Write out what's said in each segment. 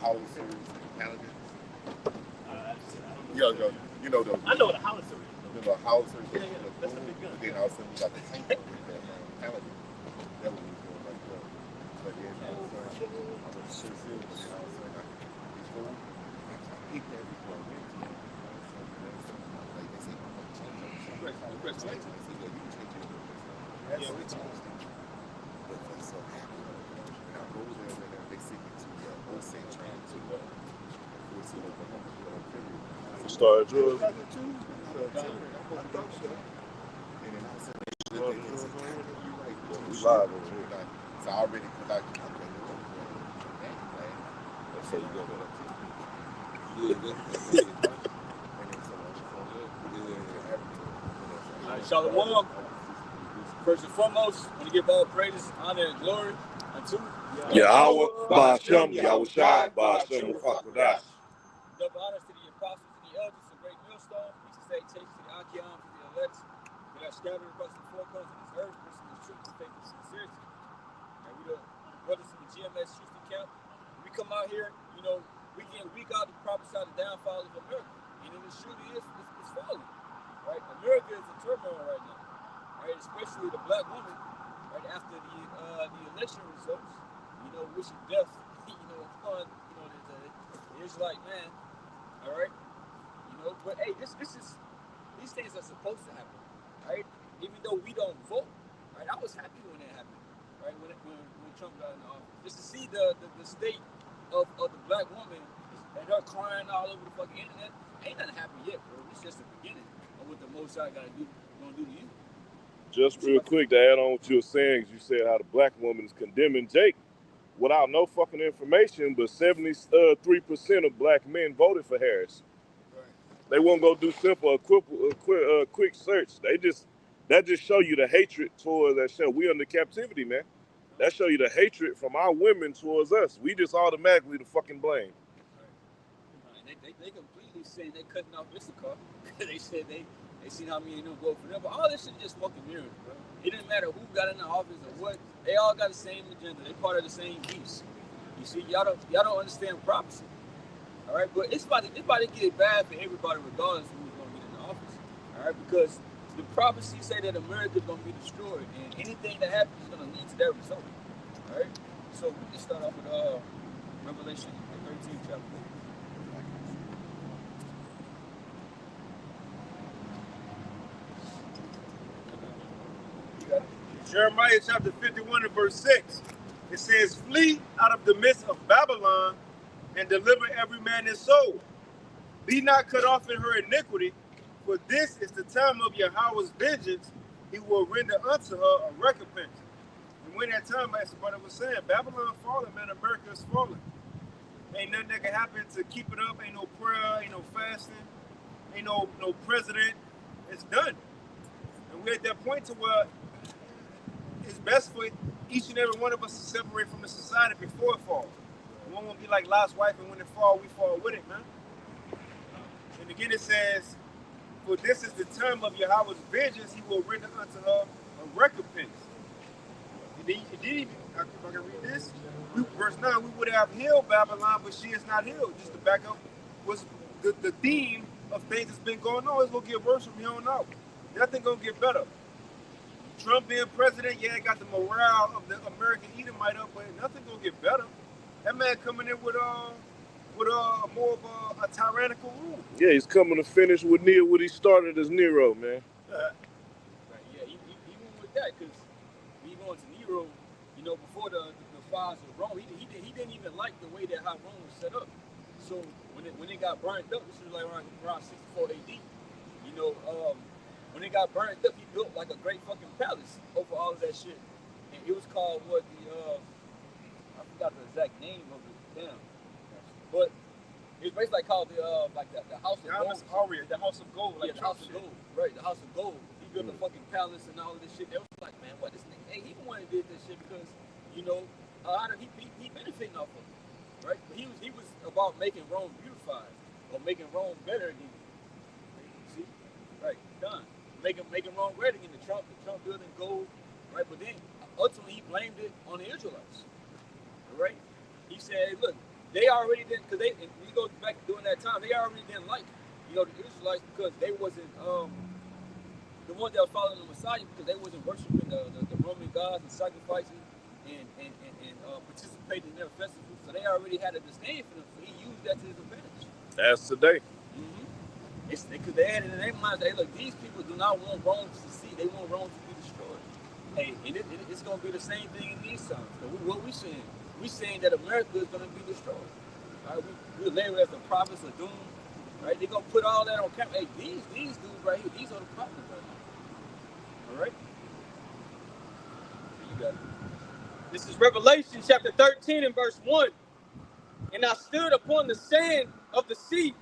howitzers and paladins. I Yeah, don't know. you know those. I know what a howitzer is. The little howitzers. Yeah, yeah, that's a big gun. But then all of a sudden we got the tank one with the paladin. That was doing right there. But then all of a sudden I was so serious. But then all of a sudden I before I picked that before I went to it. Like they say, I'm gonna change it. So The I press, changed it. They said, yeah, you can change it. yeah, So they changed it. But I'm so happy. And I go there and they sent me to Osage train to Fort Sill, Oklahoma. Start drugs. I thought so. And then I said, they said, you're right. We live over here. So I already, because I got That's how you go there. All right, Shalom. First and foremost, I want to give all praises, honor, and glory unto Yahweh, Ba'ashem, Yahushai, Ba'ashem, Mufakkadash. double honors to the apostles and the elders, the great millstone. We should say, take to the Achaeon for the elect that are scattered across the four corners of this earth, person of truth, and faith, and sincerity. And we the brothers in the GMS Houston camp. When we come out here, you know, week in, week out, to prophesy the downfall of America. And it truly is, it's falling. Right? America is in turmoil right now. Right? Especially the black woman, right after the election results, you know, wishing death, you know, upon, you know, the Israelite man. All right, you know, but hey, this is these things are supposed to happen, right? Even though we don't vote, right? I was happy when it happened, right? When Trump got in the office, just to see the state of the black woman and her crying all over the fucking internet. Ain't nothing happened yet, bro. It's just the beginning of what the Most High gonna do to you. Just real quick to add on what you were saying, you said how the black woman is condemning Jake without no fucking information, but 73% of black men voted for Harris. Right. They won't go do simple, quick search. That just show you the hatred towards that show. We under captivity, man. That show you the hatred from our women towards us. We just automatically the fucking blame. Right. They completely saying they cutting off Issachar. They said they seen how many of them vote for them, but all this shit just fucking mirrors, bro. It didn't matter who got in the office or what. They all got the same agenda. They part of the same beast. You see, y'all don't understand prophecy. All right, but it's about to get bad for everybody, regardless of who's gonna get in the office. All right, because the prophecies say that America's gonna be destroyed, and anything that happens is gonna lead to that result. All right, so we can start off with Revelation, the 13th chapter. Jeremiah chapter 51 and verse 6. It says, flee out of the midst of Babylon and deliver every man his soul. Be not cut off in her iniquity, for this is the time of Yahweh's vengeance. He will render unto her a recompense. And when that time, as the brother was saying, Babylon fallen, man, America is falling. Ain't nothing that can happen to keep it up. Ain't no prayer, ain't no fasting, ain't no president. It's done. And we're at that point to where it's best for each and every one of us to separate from the society before it falls. We won't be like Lot's wife, and when it falls, we fall with it, man. And again, it says, for this is the term of Yahweh's vengeance, he will render unto her a recompense. If I can read this, verse 9, we would have healed Babylon, but she is not healed. Just to back up what's the theme of things that's been going on. It's going to get worse from here on out. Nothing going to get better. Trump being president, yeah, it got the morale of the American Edomite up, but nothing gonna get better. That man coming in with more of a tyrannical rule. Yeah, he's coming to finish what he started as Nero, man. Right, yeah, he went with that because when you go into Nero, you know, before the fires of Rome, he didn't even like the way that how Rome was set up. So when it got burned up, this was like around 64 AD. You know, when it got burned up, he built like a great fucking palace over all of that shit. And it was called I forgot the exact name of it, damn. But it was basically called the House of Gold. The House of Gold. Like the House of Gold, right, the House of Gold. He built a fucking palace and all of this shit. They was like, man, what this nigga, hey, he the one that did this shit because, you know, he benefiting off of it, right? But he was about making Rome beautified or making Rome better again. See? Right, done. Making Rome great again. The Trump building gold, right? But then ultimately he blamed it on the Israelites. Right? He said, hey, look, they already didn't, because they, and we go back during that time, they already didn't like, the Israelites, because they wasn't the ones that were following the Messiah, because they wasn't worshiping the Roman gods and sacrificing and participating in their festivals. So they already had a disdain for them. So he used that to his advantage. That's today. It's because they had it in their minds. Hey, look, these people do not want Rome to succeed. They want Rome to be destroyed. Hey, and it's going to be the same thing in these times. What we saying? We saying that America is going to be destroyed. Right? We're labeled as the prophets of doom. Right? They're going to put all that on camera. Hey, these dudes right here, these are the prophets right now. All right? You got it. This is Revelation chapter 13 and verse 1. And I stood upon the sand of the sea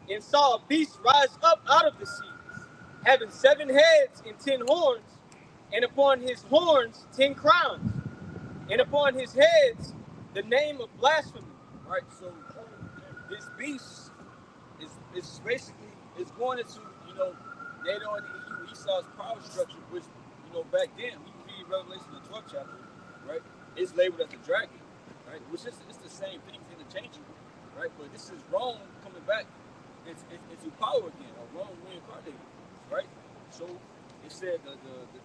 and saw a beast rise up out of the sea, having 7 heads and 10 horns, and upon his horns 10 crowns, and upon his heads the name of blasphemy. All right, so this beast is basically it's going into NATO and the EU, Esau's power structure, which back then we can read Revelation the 12th chapter, right? It's labeled as the dragon, right? Which is it's the same thing, it's interchangeable, right? But this is Rome coming back into power again, or Rome reincarnated, right? So it said the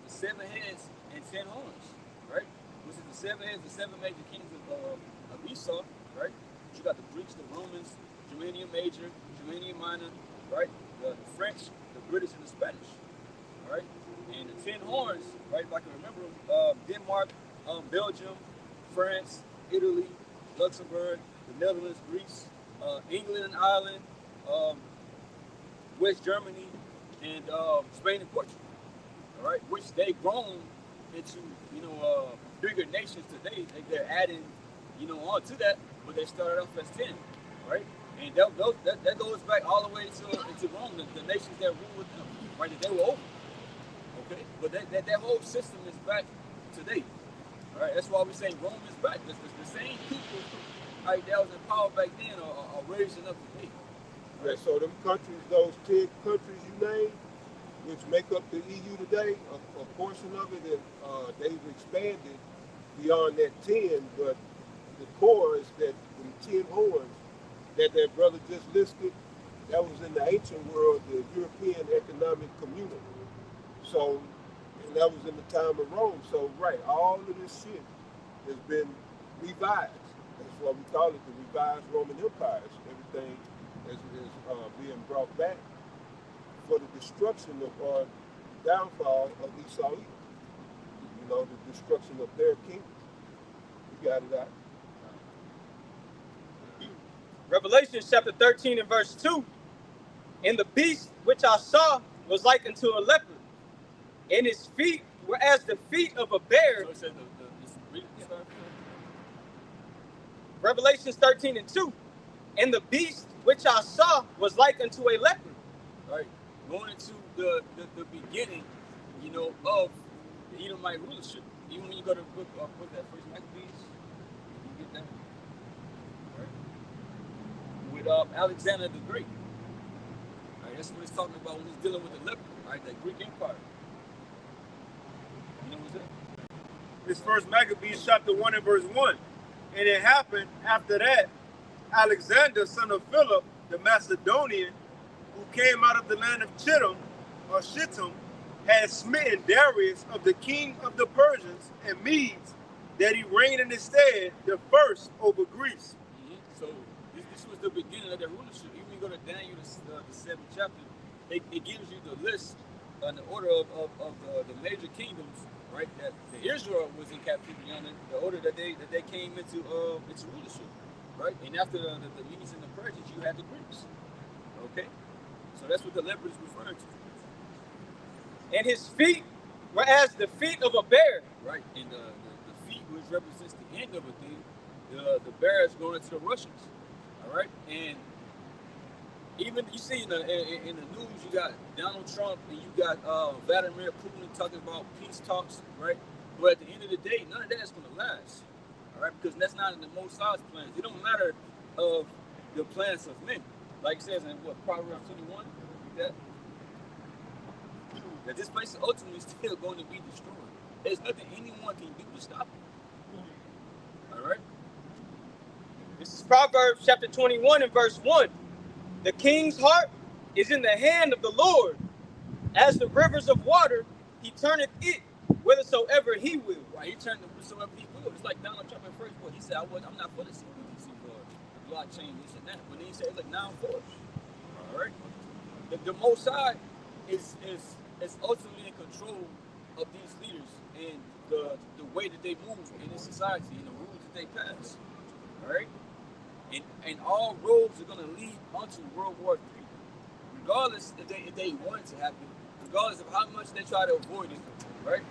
7 heads and 10 horns, right? Which is the 7 heads, the 7 major kings of Esau, right? You got the Greeks, the Romans, Germanium Major, Germanium Minor, right? The French, the British, and the Spanish, right? And the 10 horns, right? If I can remember, Denmark, Belgium, France, Italy, Luxembourg, the Netherlands, Greece, England and Ireland, West Germany, and Spain and Portugal. All right, which they've grown into, bigger nations today. They're adding, on to that, but they started off as 10, right? And that goes back all the way into Rome, the nations that ruled with them, right? That they were over. Okay, but that whole system is back today. All right, that's why we say Rome is back. The same people, right, that was in power back then are raising up today. Yeah, so them countries, those 10 countries you named, which make up the EU today, a portion of it, they've expanded beyond that 10, but the core is that the 10 horns that brother just listed, that was in the ancient world, the European Economic Community. So, and that was in the time of Rome. So, right, all of this shit has been revised. That's why we call it the revised Roman Empire. Everything is being brought back for the destruction of or downfall of Esau, the destruction of their kingdom. You got it out. Revelation chapter 13 and verse 2. And the beast which I saw was like unto a leopard, and his feet were as the feet of a bear. So it said Revelation 13 and 2. And the beast which I saw was like unto a leopard. Right, going into the beginning, of the Edomite rulership. Even when you go to the book of that First Maccabees, you get that. Right? With Alexander the Great. Right, that's what he's talking about when he's dealing with the leopard, right? That Greek Empire. What's that? This First Maccabees chapter 1 and verse 1. And it happened after that, Alexander, son of Philip, the Macedonian, who came out of the land of Shittim, had smitten Darius of the king of the Persians and Medes, that he reigned in his stead, the first over Greece. So this was the beginning of their rulership. Even when you go to Daniel, the 7th chapter, it gives you the list and the order of the major kingdoms, right? That Israel was in captivity under, the order that they came into rulership, right? And after the Medes and the Persians, you had the Greeks. Okay, so that's what the leopard is referring to. And his feet were as the feet of a bear. Right, and the feet, which represents the end of a thing, the bear is going into the Russians. All right, and even you see in the news, you got Donald Trump and you got Vladimir Putin talking about peace talks, right? But at the end of the day, none of that is going to last, all right? Because that's not in the Most High's plans. It don't matter of the plans of men, like it says in Proverbs 21, that this place is ultimately still going to be destroyed. There's nothing anyone can do to stop it. All right. This is Proverbs chapter 21 and verse 1. The king's heart is in the hand of the Lord. As the rivers of water, he turneth it whithersoever he will. Right, he turned to whatsoever he will. It's like Donald Trump in first book. He said, I'm not for the CBDC for the blockchain, this and that. But then he said, look, now I'm for it. All right? The Most High is ultimately in control of these leaders and the way that they move in this society and the rules that they pass. All right? And all roads are going to lead onto World War III. Regardless if they want it to happen, regardless of how much they try to avoid it, right?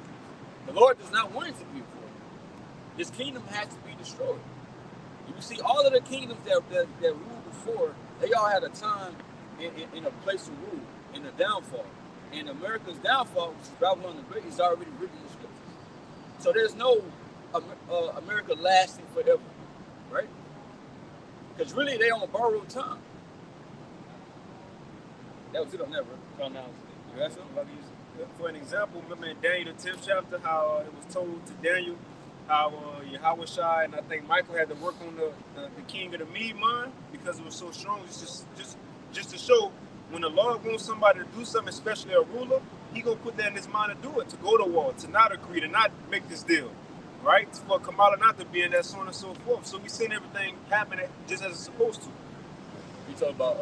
The Lord does not want it to be avoided. This kingdom has to be destroyed. You see, all of the kingdoms that ruled before, they all had a time in a place to rule, in a downfall. And America's downfall, which is Babylon the Great, is already written in the scriptures. So there's no America lasting forever, right? Because really, they on borrowed time. That was it on that, bro. You got something? For an example, remember in Daniel the 10th chapter, how it was told to Daniel how Yahushua and I think Michael had to work on the king of the Mede mind because it was so strong. It's just to show when the Lord wants somebody to do something, especially a ruler, he gonna put that in his mind to do it, to go to war, to not agree, to not make this deal, right? For Kamala not to be in that, so on and so forth. So we seen everything happen just as it's supposed to. You talking about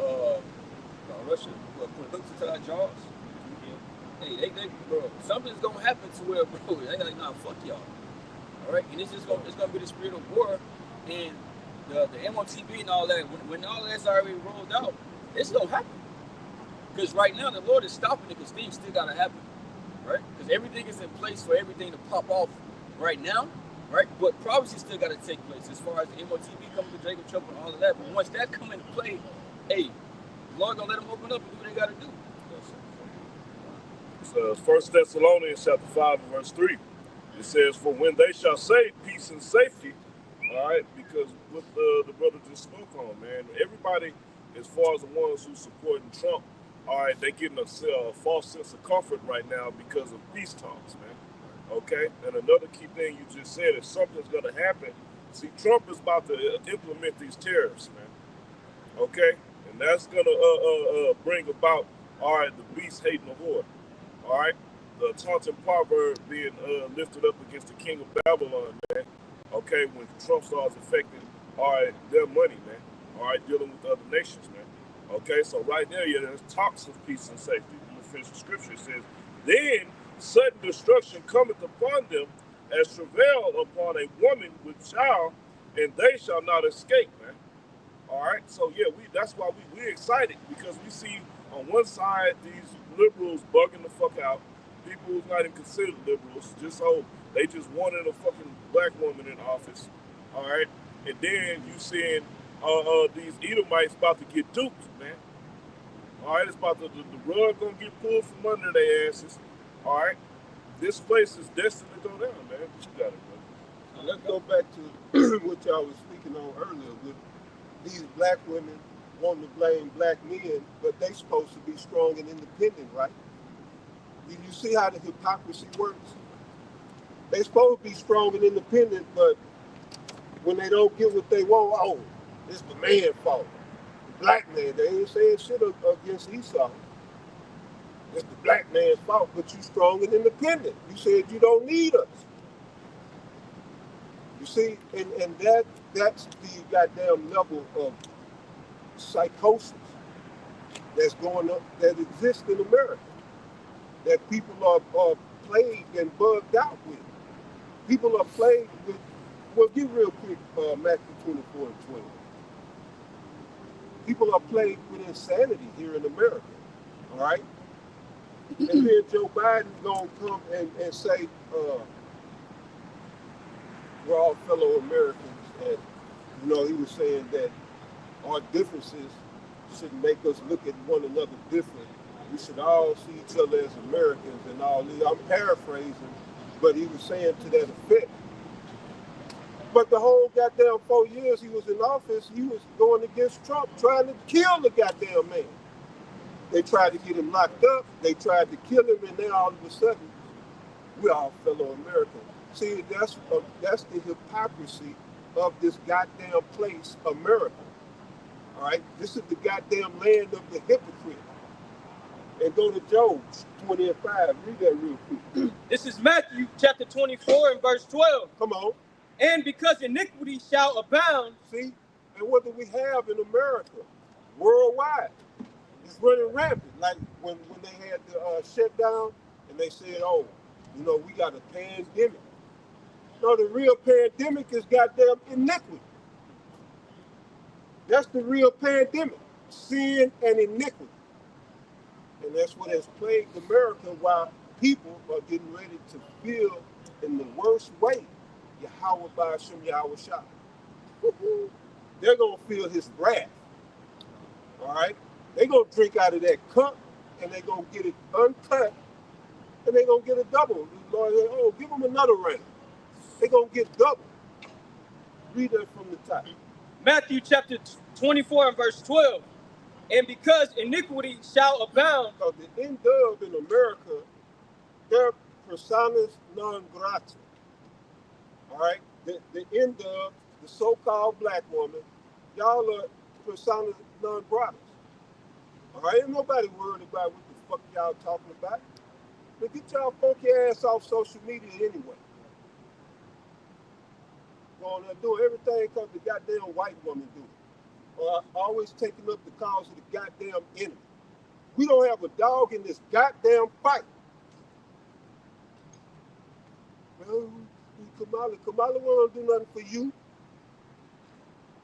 Russia put hooks into our jaws? Hey, they bro, something's gonna happen to where, bro, they like, nah, fuck y'all. All right, and it's gonna be the spirit of war, and the MOTB and all that. When all that's already rolled out, it's gonna happen. Because right now the Lord is stopping it, because things still gotta happen, right? Because everything is in place for everything to pop off right now, right? But prophecy still gotta take place as far as the MOTB coming to Jacob Trouble and all of that. But once that come into play, hey, the Lord gonna let them open up and do what they gotta do. So 1 Thessalonians chapter 5 and verse 3. It says, for when they shall say peace and safety, all right, because what the brother just spoke on, man, everybody, as far as the ones who supporting Trump, all right, they getting a false sense of comfort right now because of peace talks, man. Okay? And another key thing you just said is something's going to happen. See, Trump is about to implement these tariffs, man. Okay? And that's going to bring about, all right, the beast hating the Lord. All right? The taunting proverb being lifted up against the king of Babylon, man. Okay? When Trump starts affecting, all right, their money, man. All right? Dealing with other nations, man. Okay? So right there, yeah, there's talks of peace and safety. In the finish of scripture, it says, then sudden destruction cometh upon them as travail upon a woman with child, and they shall not escape, man. All right? So, yeah, that's why we're excited, because we see on one side these liberals bugging the fuck out, people who's not even considered liberals, just so they just wanted a fucking black woman in office, all right? And then you seeing these Edomites about to get duped, man. All right, it's about the rug gonna get pulled from under their asses, all right? This place is destined to go down, man. But you got it, bro. Now let's go back to what y'all was speaking on earlier with these black women wanting to blame black men, but they supposed to be strong and independent, right? Do you see how the hypocrisy works? They supposed to be strong and independent, but when they don't get what they want, oh, it's the man's fault. The black man, they ain't saying shit against Esau. It's the black man's fault, but you strong and independent. You said you don't need us. You see, and that's the goddamn level of psychosis that's going up, that exists in America, that people are plagued and bugged out with. People are plagued with, well, get real quick, Matthew 24 and 20. People are plagued with insanity here in America, all right? And then Joe Biden gonna come and say, we're all fellow Americans, and he was saying that our differences should make us look at one another different. We should all see each other as Americans and all this. I'm paraphrasing, but he was saying to that effect. But the whole goddamn 4 years he was in office, he was going against Trump, trying to kill the goddamn man. They tried to get him locked up, they tried to kill him, and then all of a sudden, we're all fellow Americans. See, that's the hypocrisy of this goddamn place, America. All right, this is the goddamn land of the hypocrite. And go to Job 20 and 5. Read that real quick. This is Matthew chapter 24 and verse 12. Come on. And because iniquity shall abound. See? And what do we have in America? Worldwide. It's running rampant. Like when they had the shutdown and they said, oh, you know, we got a pandemic. No, the real pandemic is goddamn iniquity. That's the real pandemic. Sin and iniquity. And that's what has plagued America while people are getting ready to feel in the worst way Yahweh Ba'ashem Yahweh Shah. They're going to feel his wrath. All right? They're going to drink out of that cup and they're going to get it uncut and they're going to get a double. The Lord said, oh, give them another round. They're going to get double. Read that from the top. Matthew chapter 24 and verse 12. And because iniquity shall abound. Because the NDub in America, they're personas non grata. All right? The NDub, the so-called black woman, y'all are personas non grata. All right? Ain't nobody worried about what the fuck y'all talking about. But get y'all funky ass off social media anyway. Going there doing everything because the goddamn white woman do it. Or always taking up the cause of the goddamn enemy. We don't have a dog in this goddamn fight. Well, Kamala won't do nothing for you.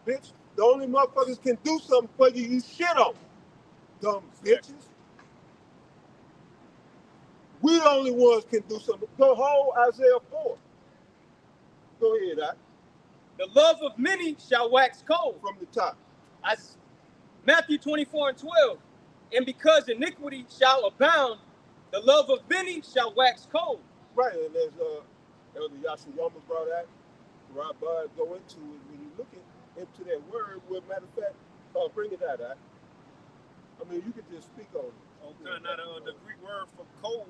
Bitch, the only motherfuckers can do something for you, you shit on. Dumb bitches. We the only ones can do something. Go hold Isaiah 4. Go ahead, Doc. The love of many shall wax cold. From the top. Matthew 24 and 12. And because iniquity shall abound, the love of many shall wax cold. Right, and as Elder Yashayama brought out, Rabbi go into it, when you look into that word, well, matter of fact, bring it out, I mean, you could just speak on it. Okay, now the Greek word for cold,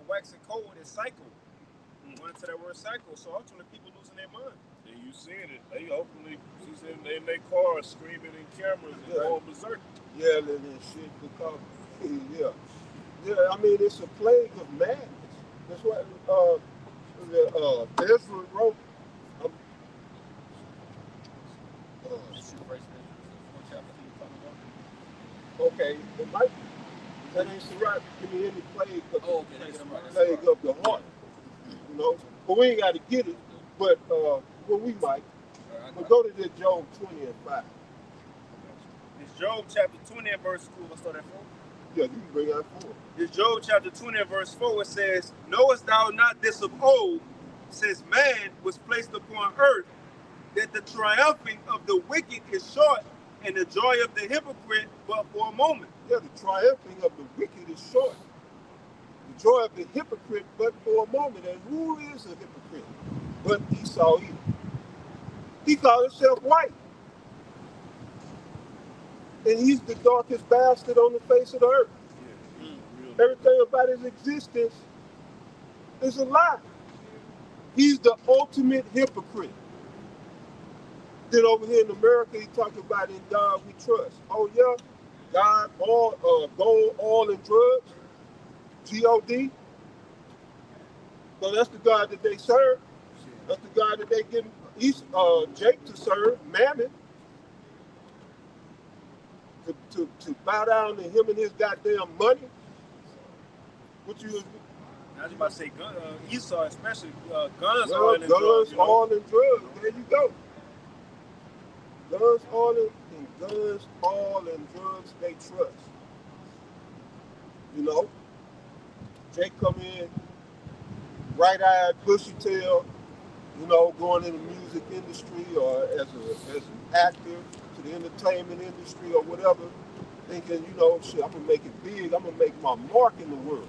waxing cold is cycle. Went into that word cycle, so ultimately people losing their mind. And you seeing it. They openly, she's in their car screaming in cameras and going berserk. Yelling and shit because, yeah, I mean, it's a plague of madness. That's what Ezra wrote. Okay, it might be. That ain't Sirach. Give me any plague of plague of the heart. You know, but we ain't got to get it. But well, we might. But go to the Job 20 and 5. It's Job chapter 20 and verse 4. Let's start at 4. Yeah, you can bring out 4. It's Job chapter 20 and verse 4. It says, knowest thou not this of old, since man was placed upon earth, that the triumphing of the wicked is short, and the joy of the hypocrite but for a moment. Yeah, the triumphing of the wicked is short. The joy of the hypocrite but for a moment. And who is a hypocrite? But Esau Edom. He called himself white. And he's the darkest bastard on the face of the earth. Everything about his existence is a lie. He's the ultimate hypocrite. Then over here in America, he talking about in God we trust. Oh yeah, God, gold, oil, and drugs, G-O-D. So that's the God that they serve. That's the God that they give Jake to serve, Mammon. To bow down to him and his goddamn money. What you? I was about to say Esau, especially guns, well, oil, and drugs. Oil, and drugs. There you go. Guns, oil, and drugs they trust. You know, Jake come in, bright-eyed, bushy-tailed, you know, going in the music industry or as an actor to the entertainment industry or whatever, thinking, you know, shit, I'm gonna make it big. I'm gonna make my mark in the world.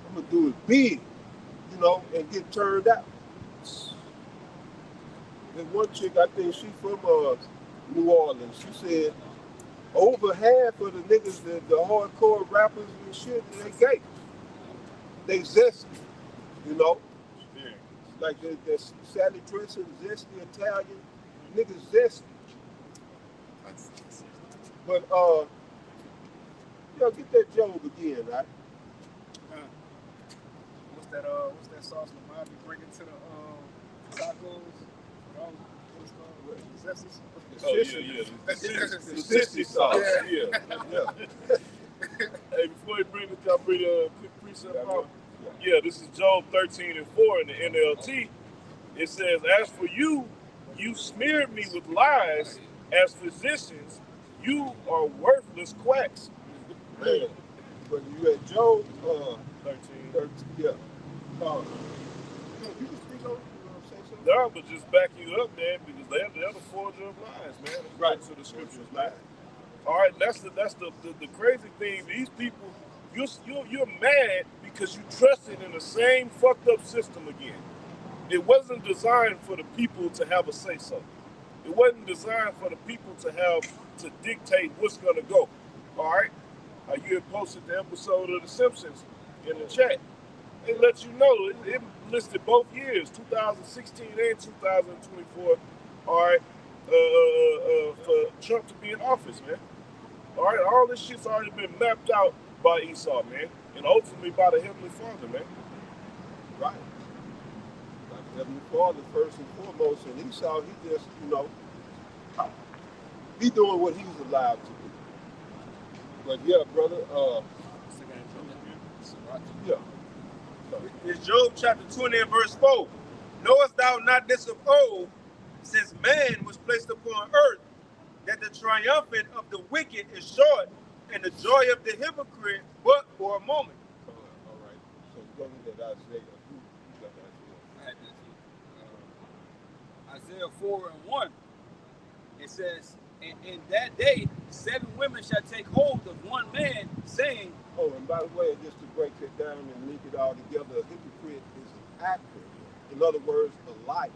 I'm gonna do it big, you know, and get turned out. There's one chick, I think she from New Orleans. She said over half of the niggas, the hardcore rappers and shit, they gay. They zesty, you know. like the Sally dressing, zesty Italian, niggas zesty. But yo, get that Job again, right? What's that sauce Lamar be bringing to the tacos? What's called? Oh yeah. The sissy sauce. Yeah. Hey, before you bring this, can I bring a quick precept out? Yeah, this is Job 13:4 in the NLT. It says, "As for you, you smeared me with lies. As physicians, you are worthless quacks." Man, but you at Job 13. yeah. You can speak on say something? No, but just back you up, man, because they're the forger of lies, man. Right. To the scriptures, man. All right, that's the crazy thing. These people, you're mad because you trusted in the same fucked up system again. It wasn't designed for the people to have a say so. It wasn't designed for the people to dictate what's gonna go. All right, you had posted the episode of The Simpsons in the chat. It let you know it listed both years, 2016 and 2024. All right, for Trump to be in office, man. All right, all this shit's already been mapped out by Esau, man, and ultimately by the Heavenly Father, man. Right. Like Heavenly Father first and foremost, and Esau, he just, he doing what he's allowed to do. But yeah, brother, yeah. It's Job chapter 20 and verse 4. Knowest thou not this of old, since man was placed upon earth, that the triumphant of the wicked is short, and the joy of the hypocrite but for a moment. All right. So go to that Isaiah. Who got Isaiah? Isaiah 4:1. It says, in that day 7 women shall take hold of one man, saying, Oh, and by the way, just to break it down and link it all together, a hypocrite is an actor. In other words, a liar.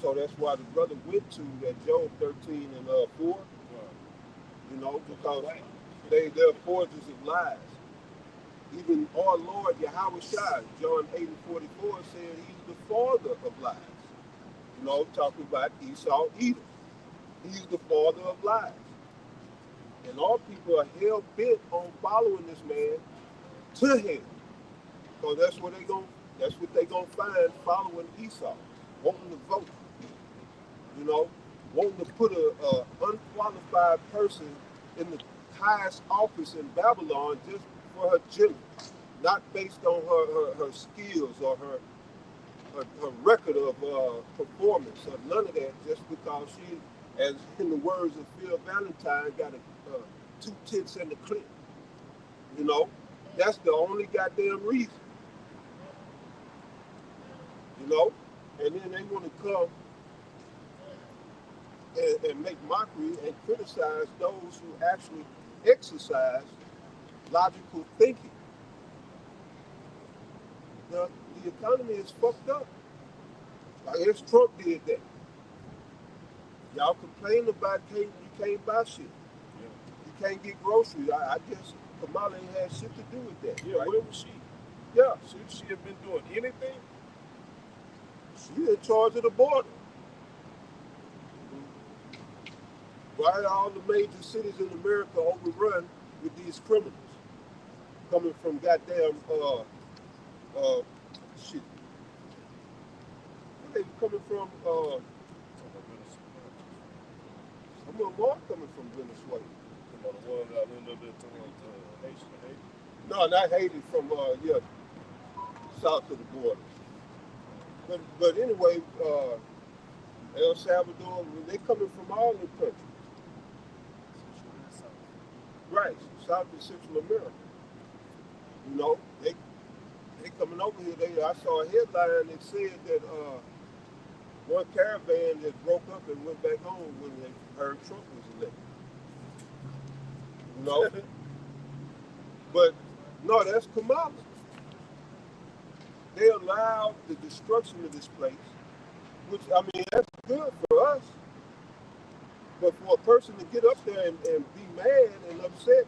So that's why the brother went to that Job 13 and 4, because they're forgers of lies. Even our Lord Yahweh Shai, John 8:44, said he's the father of lies. Talking about Esau, Edom. He's the father of lies. And all people are hell bent on following this man to hell. Because that's what they're gonna find following Esau, wanting to vote. Wanting to put a unqualified person in the highest office in Babylon just for her gender, not based on her skills or her record of performance or none of that, just because she, as in the words of Phil Valentine, got 2 tits in the clip. That's the only goddamn reason. And then they want to come and make mockery and criticize those who actually exercise logical thinking. The economy is fucked up. I guess Trump did that. Y'all complain about you can't buy shit. You can't get groceries. I guess Kamala ain't had shit to do with that. Yeah, right? where was she? Yeah. Should she have been doing anything? She's in charge of the border. Why are all the major cities in America overrun with these criminals coming from goddamn shit? Where they coming from? Some of them are coming from Venezuela. The ones out in there towards Haiti. No, not Haiti. From south of the border. But anyway, El Salvador, they coming from all the countries. Right, South and Central America. They coming over here. I saw a headline that said that one caravan that broke up and went back home when they heard Trump was elected. But no, that's Kamala. They allowed the destruction of this place, which, that's good for us. But for a person to get up there and be mad and upset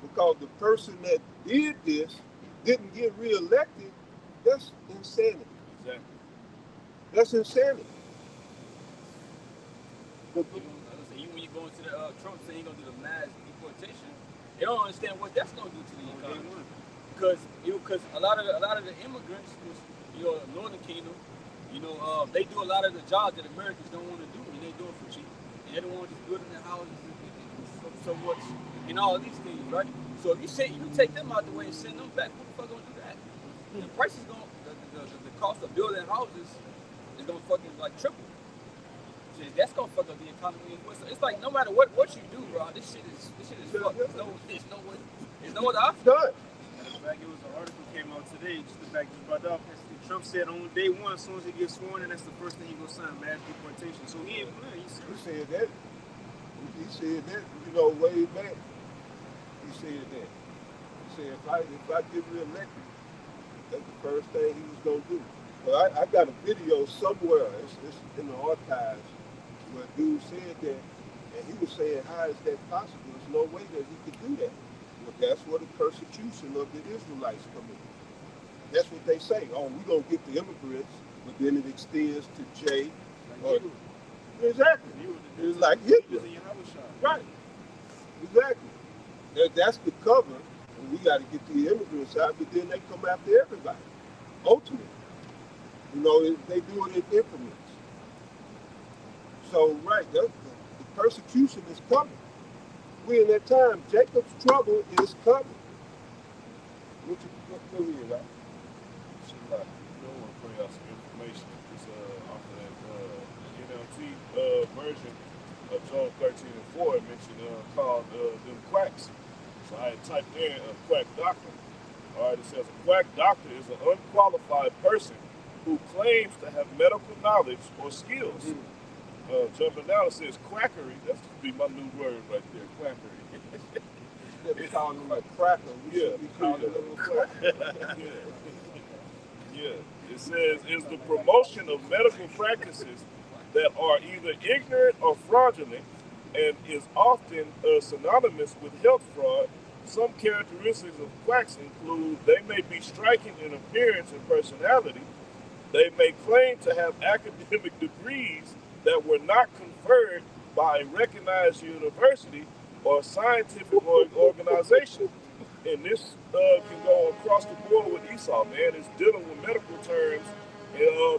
because the person that did this didn't get reelected, that's insanity. Exactly. That's insanity. But, Even when you go into the Trump saying he's gonna do the mass deportation, they don't understand what that's gonna do to the economy. Because a lot of the immigrants, Northern Kingdom, they do a lot of the jobs that Americans don't want to do, and they do it for cheap. And they don't want to just build in their houses and so much and all these things, right? So if you take them out the way and send them back, who the fuck gonna do that? The price is gonna the cost of building houses is gonna fucking like triple. Shit, that's gonna fuck up the economy as well. So it's like no matter what you do, bro, this shit is fucked. There's no other option. done. Matter of fact, it was an article came out today, just to back this brother up. Trump said on day one, as soon as he gets sworn in, that's the first thing he gonna sign, mass deportation. So he ain't playing. He's He serious. said that. He said that, way back. He said that. He said if I get reelected, that's the first thing he was gonna do. But I got a video somewhere. It's in the archives where a dude said that, and he was saying, how is that possible? There's no way that he could do that. Well, that's where the persecution of the Israelites come in. That's what they say. Oh, we're going to get the immigrants, but then it extends to Jay. Exactly. It's like Hitler. Right. Exactly. That's the cover, and we got to get the immigrants out, but then they come after everybody. Ultimately. They do it in increments. So, right, the persecution is coming. We're in that time. Jacob's trouble is coming. What you hear, right? I don't want to bring out some information. It's off of that NLT version of John 13:4. It mentioned called them quacks. So I had typed in quack doctor. All right, it says a quack doctor is an unqualified person who claims to have medical knowledge or skills. Jumping down, it says quackery. That's to be my new word right there, quackery. They call them a cracker. We should be calling them a cracker. Yeah. It says is the promotion of medical practices that are either ignorant or fraudulent and is often synonymous with health fraud. Some characteristics of quacks include they may be striking in appearance and personality. They may claim to have academic degrees that were not conferred by a recognized university or scientific organization. And this can go across the board with Esau, man. It's dealing with medical terms,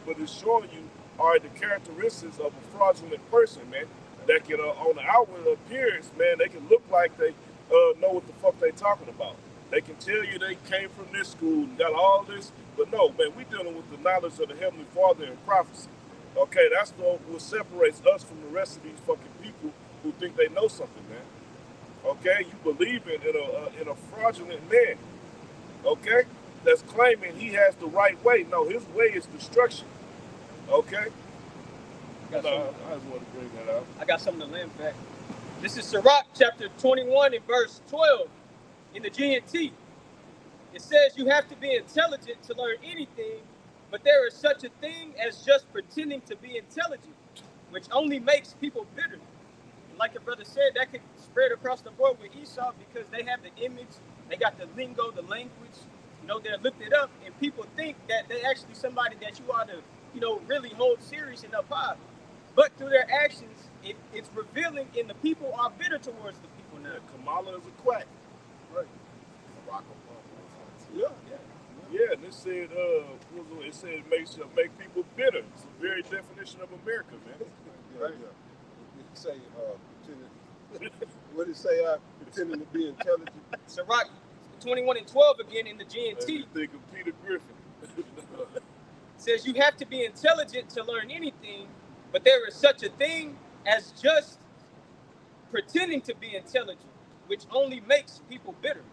but it's showing you are the characteristics of a fraudulent person, man. That can, on the outward appearance, man, they can look like they know what the fuck they talking about. They can tell you they came from this school and got all this, but no, man, we dealing with the knowledge of the Heavenly Father and prophecy. Okay, that's what separates us from the rest of these fucking people who think they know something, man. Okay, you believe in a fraudulent man. Okay, that's claiming he has the right way. No, his way is destruction. Okay. I just want to bring that out. I got something to land back. This is Sirach chapter 21 and verse 12 in the GNT. It says you have to be intelligent to learn anything, but there is such a thing as just pretending to be intelligent, which only makes people bitter. And like your brother said, that could spread across the board with Esau because they have the image, they got the lingo, the language, they're looked it up, and people think that they're actually somebody that you ought to, really hold serious and up high. But through their actions, it's revealing, and the people are bitter towards the people now. Kamala is a quack. Right. Yeah. Yeah, and it said it make people bitter. It's the very definition of America, man. Yeah. It say what did it say? Pretending to be intelligent. Sirach 21 and 12 again in the GNT. You think of Peter Griffin. Says you have to be intelligent to learn anything, but there is such a thing as just pretending to be intelligent, which only makes people bitter.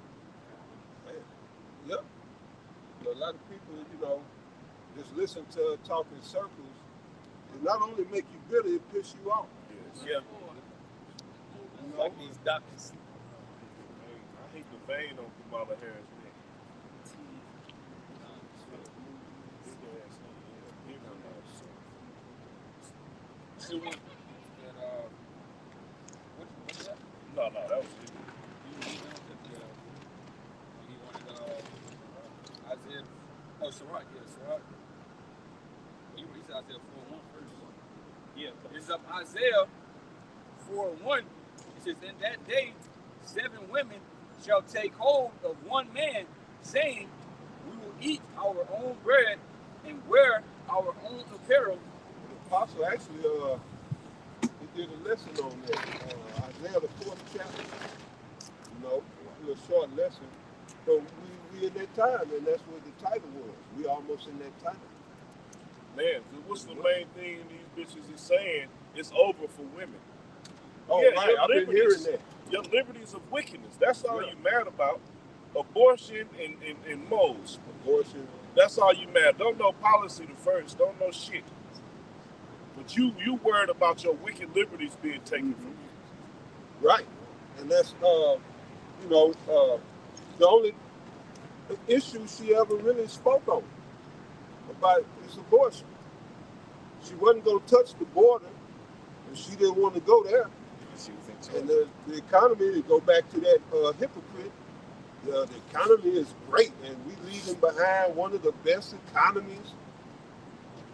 Yep. A lot of people, just listen to talk in circles. It not only make you bitter, it piss you off. Yes. Yeah. Like these doctors. I hate the vein on Kamala Harris, man. No, that was it. He wanted Isaiah. Oh, Sirach, yeah, Sirach. He to Isaiah 4:1 first. Yeah, this is up Isaiah 4:1. It says, in that day, 7 women shall take hold of one man, saying, we will eat our own bread and wear our own apparel. The apostle actually he did a lesson on that. Isaiah the 4th chapter. You know, a little short lesson. But we in that time, and that's what the title was. We almost in that time. Man, what's the main thing these bitches is saying? It's over for women. Oh, Yeah, right. I've been hearing that. Your liberties of wickedness. That's all Yeah. you mad about. Abortion and moles. Abortion. That's all you mad. Don't know policy the first. Don't know shit. But you worried about your wicked liberties being taken from you. Right. And that's, you know, the only issue she ever really spoke on about is abortion. She wasn't going to touch the border, and she didn't want to go there. And the economy, to go back to that hypocrite, the economy is great, and we leaving behind one of the best economies.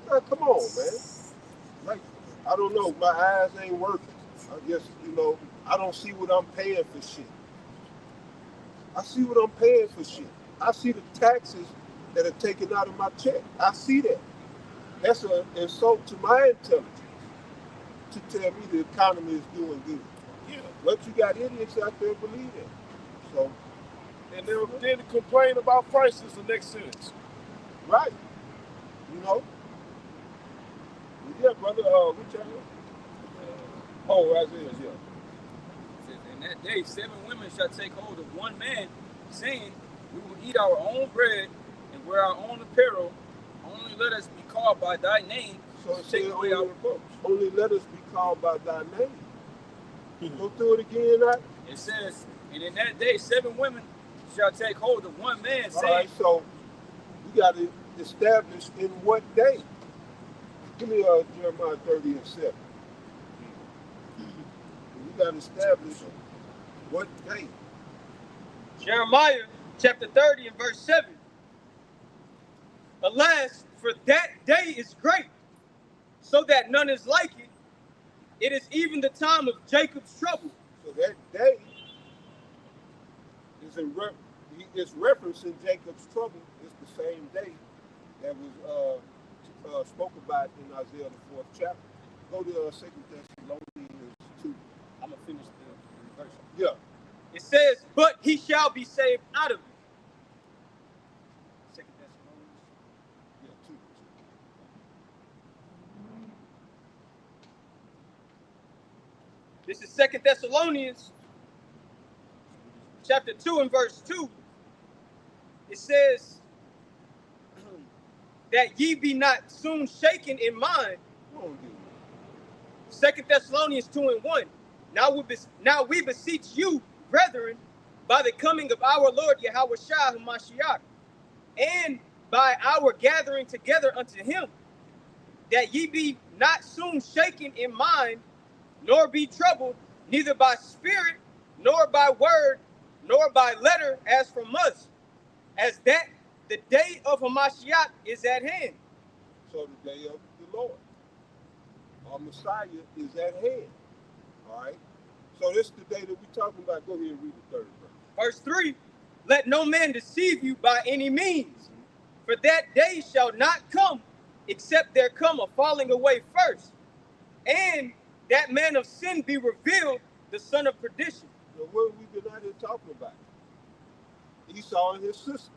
Come on, man. Like, I don't know, my eyes ain't working. I guess, you know, I don't see what I'm paying for shit. I see what I'm paying for shit. I see the taxes that are taken out of my check. I see that. That's an insult to my intelligence to tell me the economy is doing good. Yeah. But you got idiots out there believe that. So, And then complain about prices the next sentence. right. You know? Yeah, brother, which chapter? Isaiah, yeah. It says, in that day, 7 women shall take hold of one man, saying, we will eat our own bread and wear our own apparel. Only let us be called by thy name. So it Take says away our reproach. only let us be called by thy name. Go through it again, that. It says, and in that day, 7 women shall take hold of one man, All saying, right, so we got to establish in what day. Give me Jeremiah 30 and 7. We got to establish what day. Jeremiah chapter 30 and verse 7. Alas, for that day is great, so that none is like it. It is even the time of Jacob's trouble. So that day is it's referencing Jacob's trouble. It's the same day that was spoke about in Isaiah the 4th chapter. Go to 2 Thessalonians 2. I'm going to finish the verse. Yeah. It says, but he shall be saved out of it. 2 Thessalonians. Yeah, 2. This is 2 Thessalonians chapter 2 and verse 2. It says that ye be not soon shaken in mind. Come on, dude. 2 Thessalonians 2 and 1. Now we beseech you, brethren, by the coming of our Lord Yahushua HaMashiach, and by our gathering together unto him, that ye be not soon shaken in mind, nor be troubled, neither by spirit, nor by word, nor by letter, as from us, as that the day of Hamashiach is at hand. So the day of the Lord, our Messiah, is at hand. All right. So this is the day that we're talking about. Go ahead and read the 3rd verse. Verse 3, let no man deceive you by any means, for that day shall not come, except there come a falling away first, and that man of sin be revealed, the son of perdition. So what have we been out here talking about? Esau and his sister.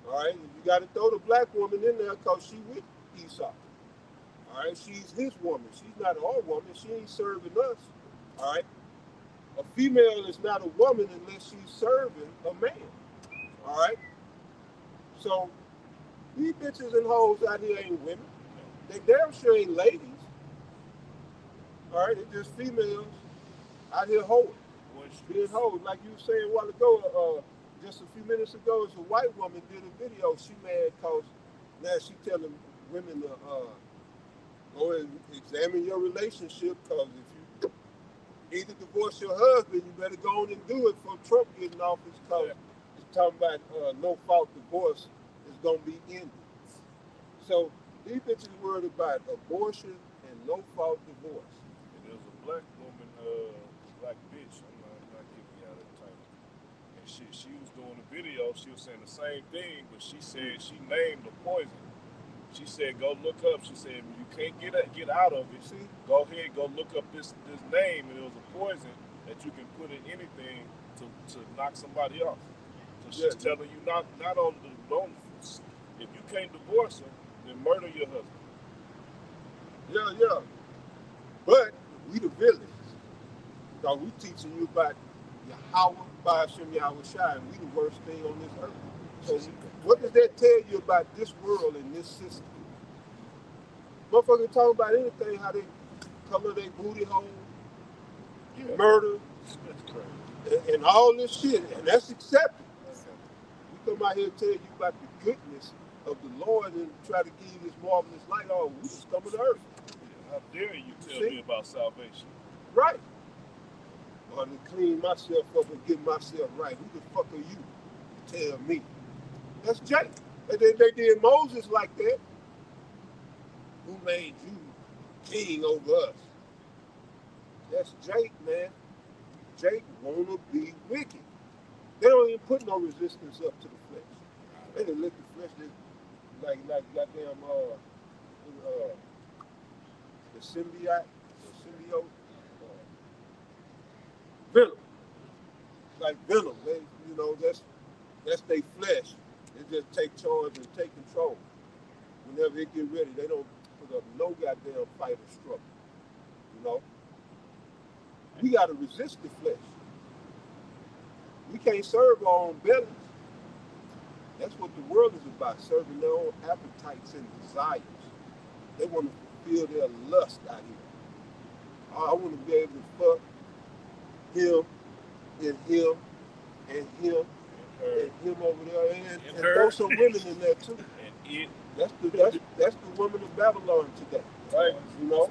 All right. You got to throw the black woman in there because she with Esau. All right. She's his woman. She's not our woman. She ain't serving us. All right. A female is not a woman unless she's serving a man. All right. So these bitches and hoes out here ain't women. They damn sure ain't ladies. All right. They're just females out here hoeing. Being hoes. Like you were saying a while ago, just a few minutes ago, it's a white woman did a video. She mad because now she telling women to go and examine your relationship, because if you either divorce your husband, you better go on and do it for Trump getting office, because it's talking about no fault divorce is going to be ended. So These bitches worried about abortion and no fault divorce. And there was a black woman, black bitch. I'm not giving y'all that title. And she was doing a video. She was saying the same thing, but she said she named the poison. She said, "Go look up." She said, "You can't get out of it. See? Go ahead, go look up this name, and it was a poison that you can put in anything to knock somebody off." So she's Yeah. telling you not on if you can't divorce her, then murder your husband. Yeah. But we the villains. So we teaching you about Yahweh, Ba'ashem Yahweh Shai, and we the worst thing on this earth. So what does that tell you about this world and this system? Motherfuckers talking about anything, how they color their booty hole, Yeah. murder, That's crazy. and all this shit, and that's accepted. We come out here and tell you about the goodness of the Lord and try to give you this marvelous light. Oh, we the scum of the earth. How dare you tell See? me about salvation? Right. Or to clean myself up and get myself right. Who the fuck are you to tell me? That's Jake. They did Moses like that. Who made you king over us? That's Jake, man. Jake wanna be wicked. They don't even put no resistance up to the flesh. They done let the flesh like goddamn the symbiote, venom. Like venom. They, that's their flesh. They just take charge and take control. Whenever they get ready, they don't put up no goddamn fight or struggle. You know? We gotta resist the flesh. We can't serve our own bellies. That's what the world is about, serving their own appetites and desires. They want to fulfill their lust out here. I want to be able to fuck him and him and him and him over there and throw some women in there too. And it. That's the women of Babylon today. Right. You know?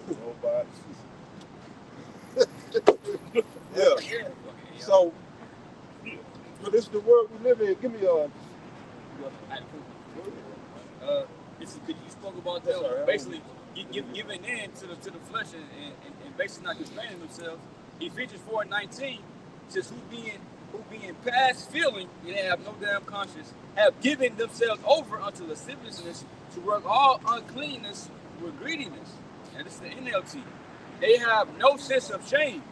Robots. Yeah. So, but this is the world we live in. Give me You spoke about that. Basically, giving in to the flesh and basically not constraining themselves. Ephesians 4:19 says, who being past feeling, and they have no damn conscience, have given themselves over unto lasciviousness to work all uncleanness with greediness. And this is the NLT. They have no sense of shame.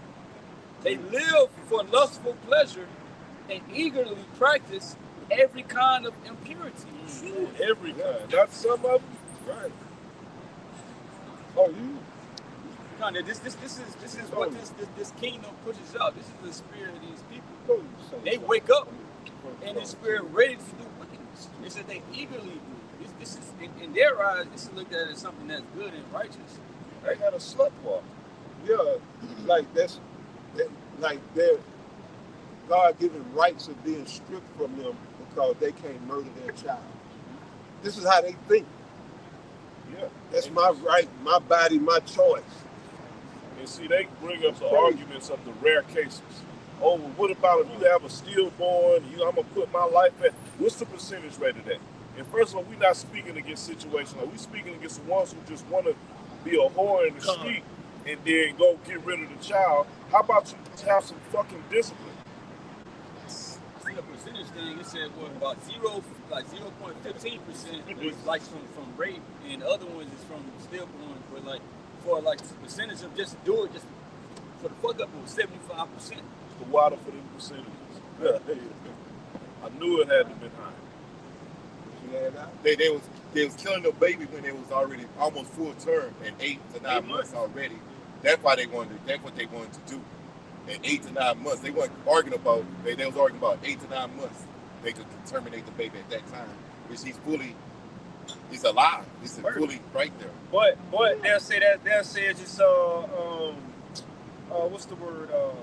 They live for lustful pleasure and eagerly practice every kind of impurity. Every kind. Not some of them. right. Oh, you? This is what this kingdom pushes out. This is the spirit of these people. Oh, They wake up and the spirit ready to do wickedness. They said they eagerly do. This is in their eyes. This is looked at as something that's good and righteous. They got a slut walk. Yeah, like like their God-given rights are being stripped from them because they can't murder their child. This is how they think. Yeah. That's my right, my body, my choice. And see, they bring up the arguments of the rare cases. Oh, well, what about if you have a stillborn? I'm going to put my life at. What's the percentage rate of that? And first of all, we're not speaking against situations. We're speaking against the ones who just want to be a whore in the street and then go get rid of the child. How about you have some fucking discipline? See the percentage thing, it said what about 0.15% is like from rape, and the other ones is from stillborn. But like for like percentage of just do it just for the fuck up, it was 75%. The water for them percentages. I knew it had to be high. They was killing the baby when it was already almost full term and 8 to 9 months already. That's why that's what they wanted to do. In 8 to 9 months, they weren't arguing about. They was arguing about 8 to 9 months. They could terminate the baby at that time, which he's alive. He's fully right there. But they'll say it's just what's the word? You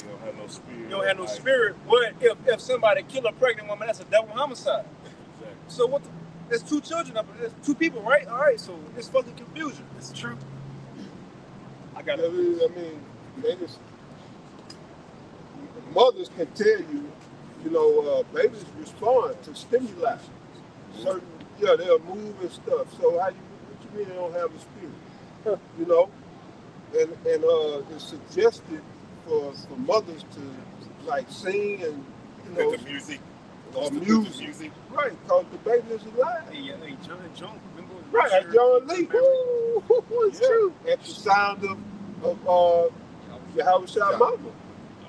don't have no spirit. You don't have no spirit. But if somebody kill a pregnant woman, that's a double homicide. Exactly. So what? There's 2 children up there. There's 2 people, right? All right. So it's fucking confusion. It's true. I got it. I mean, they just mothers can tell you, babies respond to stimuli, certain Yeah, they'll move and stuff. So how you what you mean they don't have a spirit? You know, and it's suggested for mothers to like sing and you know With the music. or The music. Right, because the baby is alive. Hey, John, remember? Right, like John Lee. Woo, it's true. At the sound of Yahweh Shah Mama.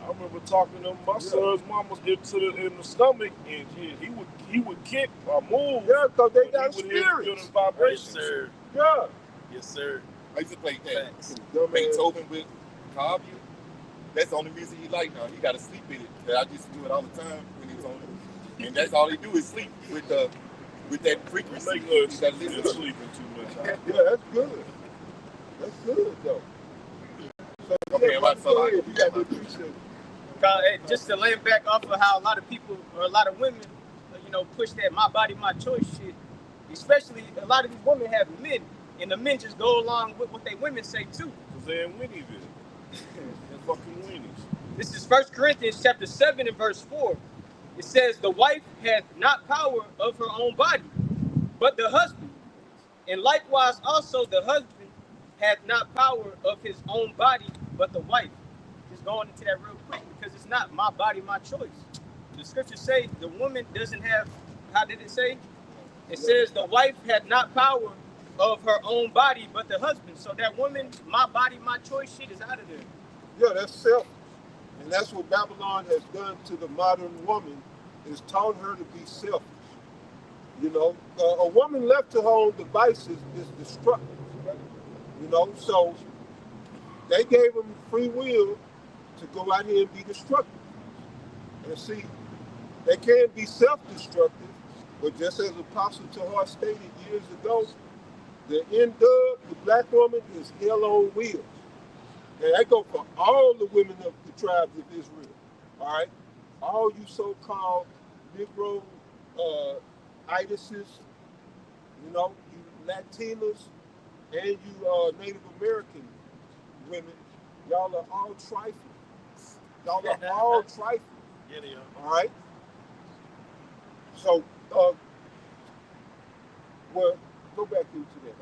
I remember talking to my son's mama in the stomach, and he would kick or move. Yeah, because they got he would hear spirits. the vibrations. Yes, sir. Yeah. Yes, sir. I used to play Facts. Beethoven with Cobb. That's the only music he liked now. He got to sleep with it. I used to do it all the time when he was on it. And that's all he do is sleep with that frequency. Make good He gotta listen to it. sleeping too much. Yeah, that's good. That's good though. So, Okay, yeah, about go ahead. somebody. You got the appreciate. Just to land back off of how a lot of people or a lot of women, push that my body, my choice shit. Especially a lot of these women have men, and the men just go along with what they women say too. Because they're in Winnieville. They're fucking Winnies. This is 1 Corinthians chapter 7 and verse 4. It says, the wife hath not power of her own body, but the husband. And likewise also the husband hath not power of his own body, but the wife. Just going into that real quick, because it's not my body, my choice. The scriptures say the woman doesn't have, how did it say? It says the wife had not power of her own body, but the husband. So that woman, my body, my choice shit is out of there. Yeah, that's selfish. And that's what Babylon has done to the modern woman, is taught her to be selfish. You know, a woman left to her own devices is destructive. You know, so they gave them free will to go out here and be destructive. And see, they can be self-destructive, but just as Apostle Tahar stated years ago, the end of the black woman is hell on wheels. And that go for all the women of the tribes of Israel. All right? All you so-called Negro itises, you know, you Latinas, and you Native American women, y'all are all trifling. Y'all are all trifling. Yeah, they are. All right? So, well, go back into that.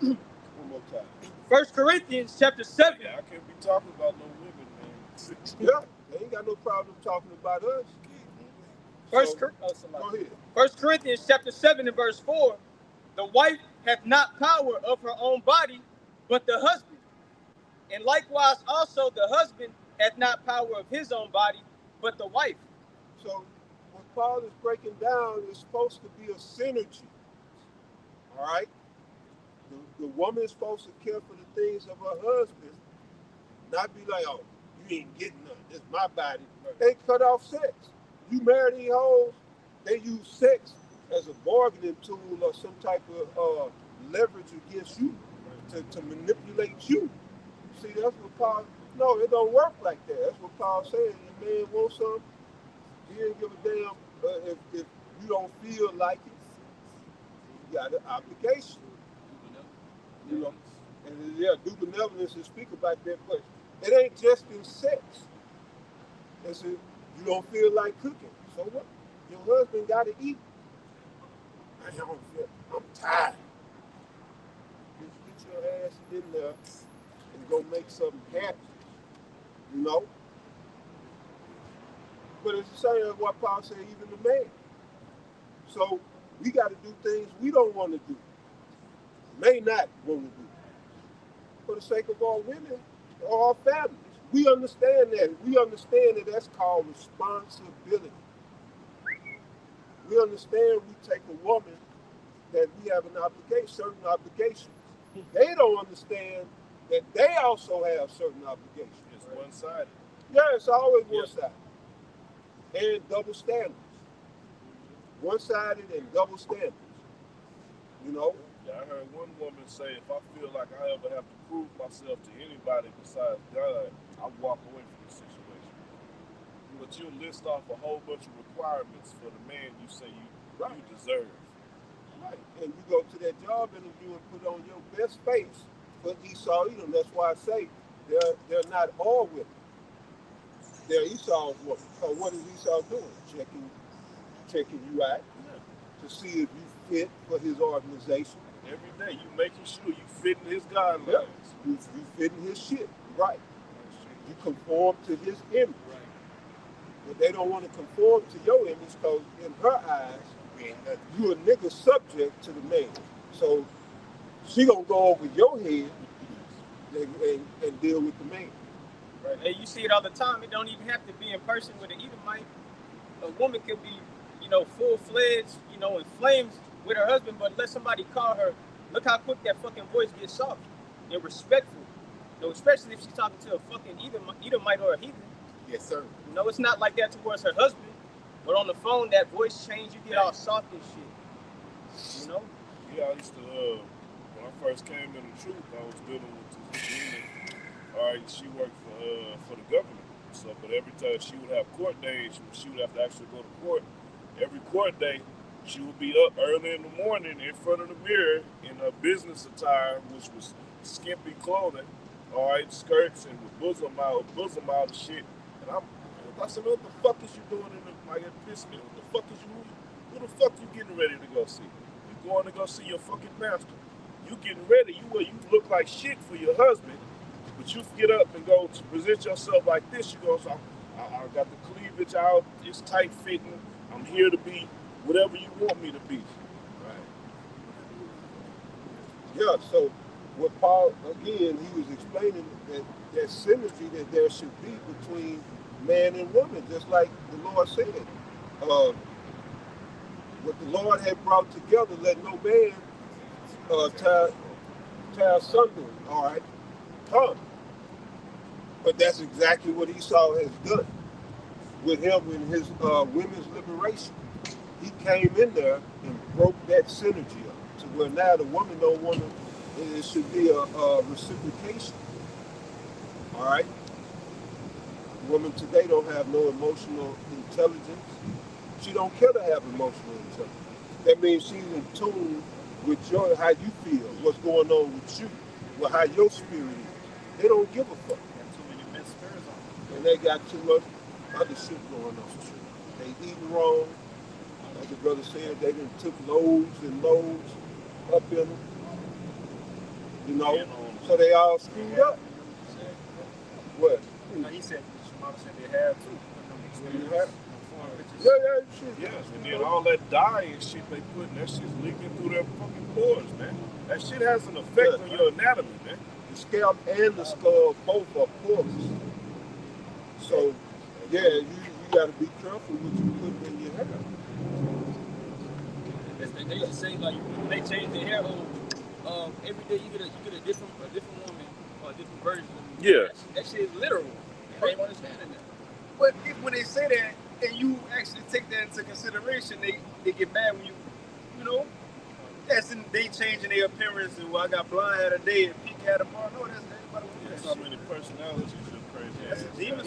One more time. 1 Corinthians chapter 7. Yeah, I can't be talking about no women, man. Yeah, they ain't got no problem talking about us. Go ahead. 1 Corinthians chapter 7 and verse 4. The wife hath not power of her own body, but the husband. And likewise also the husband hath not power of his own body, but the wife. So what Paul is breaking down is supposed to be a synergy. All right? The woman is supposed to care for the things of her husband, not be like, oh, you ain't getting nothing. It's my body. They cut off sex. You marry these hoes, they use sex as a bargaining tool or some type of leverage against you to manipulate you. See, that's what Paul, no, it don't work like that. That's what Paul's saying. Your man wants something, he didn't give a damn if you don't feel like it. You got an obligation. You know, and yeah, do benevolence and speak about that, but it ain't just in sex. It's you don't feel like cooking. So what? Your husband got to eat. I don't feel. I'm tired. Just get your ass in there and go make something happen. You know. But it's the same as what Paul said, even the man. So we got to do things we don't want to do. May not want to do. For the sake of our women or our families. We understand that. We understand that that's called responsibility. We understand we take a woman that we have an obligation, certain obligations. They don't understand that they also have certain obligations. It's one-sided. Yeah, it's always one-sided. And double standards. One-sided and double standards. You know? Yeah, I heard one woman say, if I feel like I ever have to prove myself to anybody besides God, I'll walk away from the situation. But you'll list off a whole bunch of requirements for the man you say you deserve. Right. And you go to that job interview and put on your best face for Esau Edom. That's why I say they're not all women. They're Esau's women. So what is Esau doing? Checking you out. to see if you fit for his organization. Every day you making sure you fit in his guidelines. Yeah. You fit in his shit, right? You conform to his image. But they don't want to conform to your image because in her eyes, you a nigga subject to the man. So she gonna go over your head and deal with the man. Right. And you see it all the time. It don't even have to be in person with an Edomite. A woman could be, full-fledged, in flames with her husband, but let somebody call her. Look how quick that fucking voice gets soft and respectful. Especially if she's talking to a fucking Edomite or a heathen. Yes, sir. It's not like that towards her husband. But on the phone, that voice change, you get all soft and shit. Yeah, I used to, when I first came in the truth, I was dealing with this woman. All right, she worked for the government. So, but every time she would have court days, she would have to actually go to court. Every court day, she would be up early in the morning in front of the mirror in her business attire, which was skimpy clothing, all right, skirts and with bosom out and shit. And I said, what the fuck is you doing in the, like, it pissed me. What the fuck is you, who the fuck you getting ready to go see? You going to go see your fucking master. You getting ready, you look like shit for your husband, but you get up and go to present yourself like this. You go, so I got the cleavage out, it's tight fitting, I'm here to be whatever you want me to be. Right. Yeah, so what Paul, again, he was explaining that synergy that there should be between man and woman, just like the Lord said. What the Lord had brought together, let no man tie asunder, all right, come. But that's exactly what Esau has done with him in his women's liberation. He came in there and broke that synergy up to where now the woman don't want to, it should be a reciprocation. All right? Women today don't have no emotional intelligence. She don't care to have emotional intelligence. That means she's in tune with how you feel, what's going on with you, with how your spirit is. They don't give a fuck. And they got too much other shit going on. They eating wrong. Like the brother said, they done took loads and loads up in them. So they all screwed up. What? He said, Shimon said they have to. Shit. Yes, and then all that dye and shit they putting, that shit's leaking through their fucking pores, man. That shit has an effect on your anatomy, man. The scalp and the skull both are porous. So, yeah, you got to be careful what you put in your hair. They used to say, like, when they change their hair, every day you get a different woman or a different version. Yeah. That shit is literal. I ain't understanding that. But when they say that and you actually take that into consideration, they get mad when as in they changing their appearance and I got blonde hair today and pink hair tomorrow. No, that's everybody with that. So many personalities are crazy. That's a demon.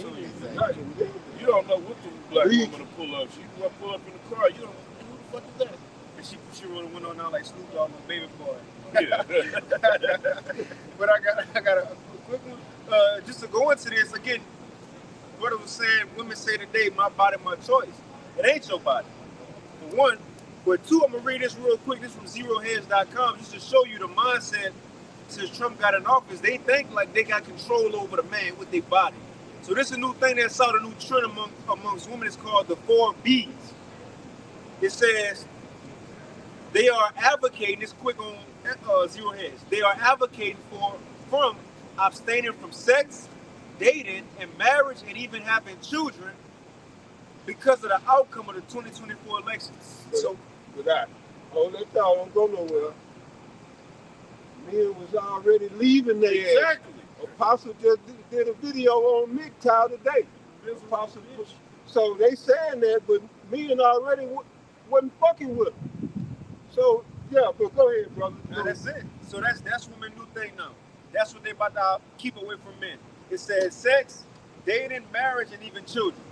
You don't know what the black woman to pull up. She pull up in the car. You don't know who the fuck is that? And she really went on out like Snoop Dogg on Baby Boy. Yeah. But I got a quick one. Just to go into this again, brother was saying, women say today, my body, my choice. It ain't your body. For one. But two, I'm going to read this real quick. This from ZeroHedge.com, just to show you the mindset since Trump got in office. They think like they got control over the man with their body. So this is a new thing that saw the new trend amongst women. It's called the 4 Bs. It says they are advocating, it's quick on Zero Hedge, they are advocating from abstaining from sex, dating, and marriage, and even having children because of the outcome of the 2024 elections. So, with that, hold that thought, don't go nowhere. Men was already leaving there. Exactly. Apostle just did a video on MGTOW today. Apostle, so they saying that, but men already wasn't fucking with them. So yeah, but go ahead, brother. No, that's it. So that's women's new thing now. That's what they about to keep away from men. It says sex, dating, marriage, and even children.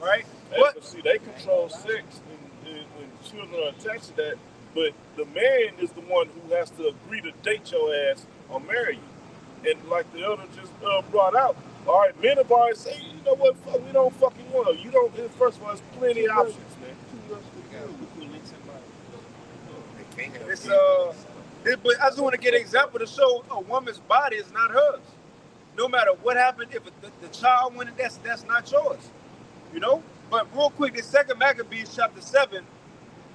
Right? But see, they control sex when children are attached to that. But the man is the one who has to agree to date your ass or marry you. And like the other just brought out, all right, men have already said, you know what, fuck, we don't fucking want to. You don't. First of all, there's plenty of options, man. It's but I just want to get an example to show a woman's body is not hers. No matter what happened, if the child went, that's not yours. You know. But real quick, this second Maccabees chapter 7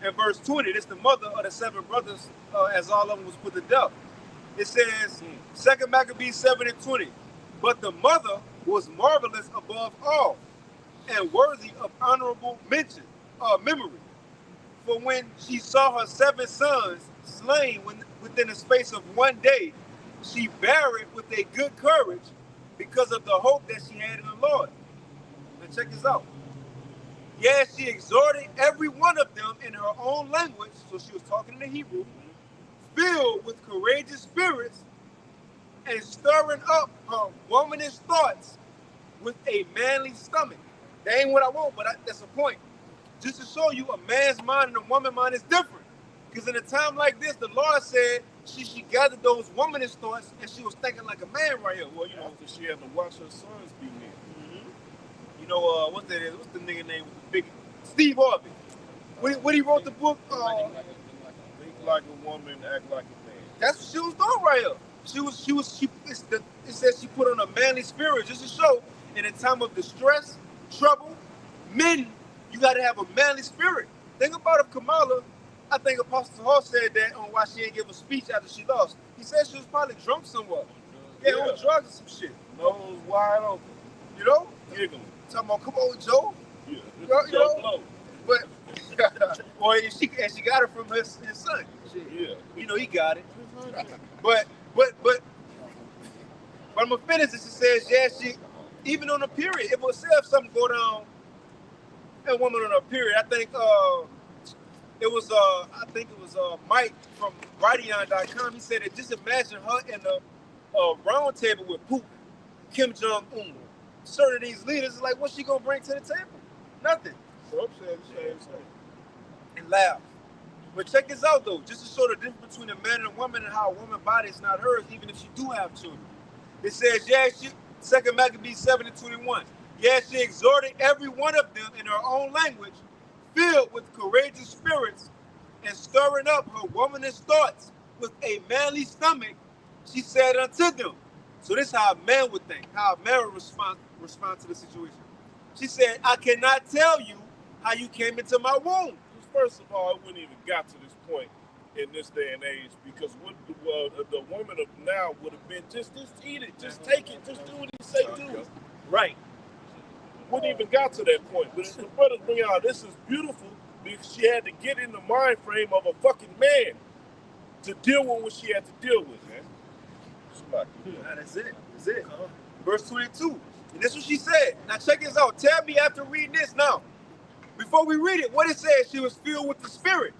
and verse 20. This the mother of the 7 brothers, as all of them was put to death. It says, Second Maccabees 7 and 20. But the mother was marvelous above all, and worthy of honorable memory. For when she saw her 7 sons slain within the space of one day, she bare it with a good courage because of the hope that she had in the Lord. Now check this out. Yes, she exhorted every one of them in her own language, so she was talking in the Hebrew, filled with courageous spirits, and stirring up her womanish thoughts with a manly stomach. That ain't what I want, but that's the point. Just to show you a man's mind and a woman's mind is different. Because in a time like this, the Lord said she gathered those womanish thoughts and she was thinking like a man right here. Well, you know, After she had to watch her sons be men. You know, what's the nigga name with the big Steve Harvey? When he wrote the book, Think like a woman, act like a man. that's what she was doing right here. It says she put on a manly spirit just to show in a time of distress, trouble, men, you got to have a manly spirit. Think about if Kamala, I think Apostle Hall said that on why she didn't give a speech after she lost. He said she was probably drunk somewhere. Yeah, on drugs or some shit. Nose wide open. You know? Giggling. Talking about, come on, Joe. Yeah. You know? Blow. But, or she got it from his son. Shit. Yeah. You know, he got it. But I'm gonna finish this. It says, yeah, she, even on a period, it will say if something go down, a woman on a period. I think it was Mike from Brighteon.com. He said that just imagine her in a round table with Putin, Kim Jong-un. Certain of these leaders is like, what's she gonna bring to the table? Nothing. Trump said the same thing. And laugh. But check this out though, just to show the difference between a man and a woman and how a woman's body is not hers, even if she do have children. It says, yeah, she, 2 Maccabees 7 and 21. Yeah, she exhorted every one of them in her own language, filled with courageous spirits, and stirring up her womanish thoughts with a manly stomach, she said unto them. So this is how a man would think, how a man would respond to the situation. She said, I cannot tell you how you came into my womb. First of all, it wouldn't even got to this point in this day and age because what the woman of now would have been just eat it, just take it, just do what he say do. Right. Wouldn't even got to that point. But the brothers bring out this is beautiful because she had to get in the mind frame of a fucking man to deal with what she had to deal with, man. That's it. That's it. Verse 22. And this is what she said. Now check this out. Tell me after reading this now. Before we read it, what it says, she was filled with the Spirit.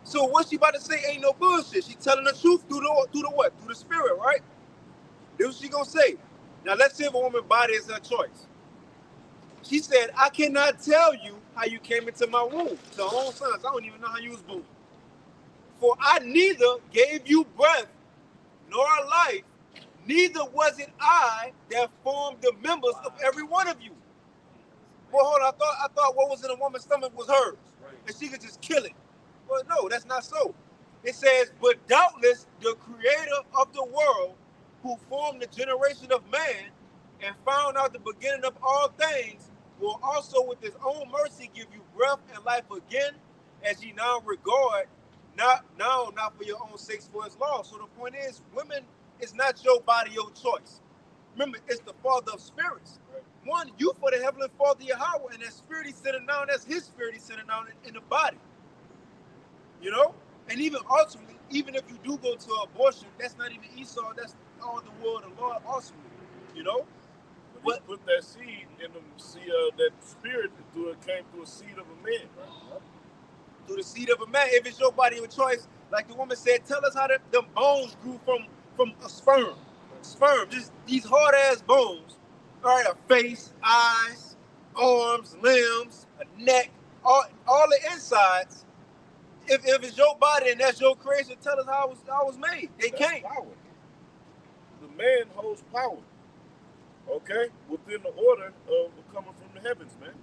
So what she about to say ain't no bullshit. She telling the truth through the what? Through the Spirit, right? This is what she gonna say. Now let's see if a woman's body is her choice. She said, I cannot tell you how you came into my womb. To her own sons, I don't even know how you was born. For I neither gave you breath nor life, neither was it I that formed the members of every one of you. Well, hold on, I thought what was in a woman's stomach was hers, and she could just kill it. Well, no, that's not so. It says, but doubtless the creator of the world, who formed the generation of man and found out the beginning of all things, will also with his own mercy give you breath and life again, as ye now regard, not for your own sakes for his law. So the point is, women, it's not your body, your choice. Remember, it's the Father of spirits. One, you for the Heavenly Father Yahweh, and that spirit he's sitting down, that's his spirit he's sitting down in the body. You know? And even ultimately, even if you do go to abortion, that's not even Esau, that's all the will of the Lord ultimately. You know? But he put that seed in them, that spirit came through a seed of a man. Right? Through the seed of a man. If it's your body of choice, like the woman said, tell us how them bones grew from a sperm. Sperm, just these hard-ass bones. All right, a face, eyes, arms, limbs, a neck, all the insides. If it's your body and that's your creation, tell us how it was made. They can't. Power. The man holds power. Okay? Within the order of coming from the heavens, man.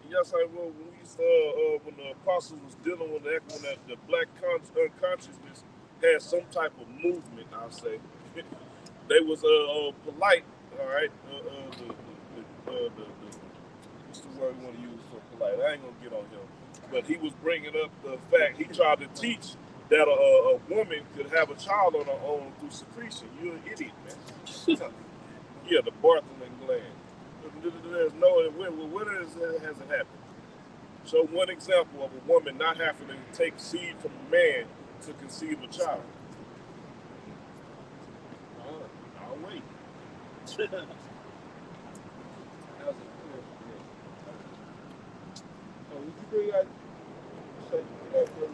Yes, I will. When we when the apostles was dealing with the black unconsciousness had some type of movement, I'll say they was polite. All right, what's the word we want to use for polite? I ain't gonna get on him, but he was bringing up the fact he tried to teach that a woman could have a child on her own through secretion. You're an idiot, man. Yeah, the Bartholin gland. There's no when has it happened? So one example of a woman not having to take seed from a man to conceive a child. I'll wait. That was a clear. So would you bring out that for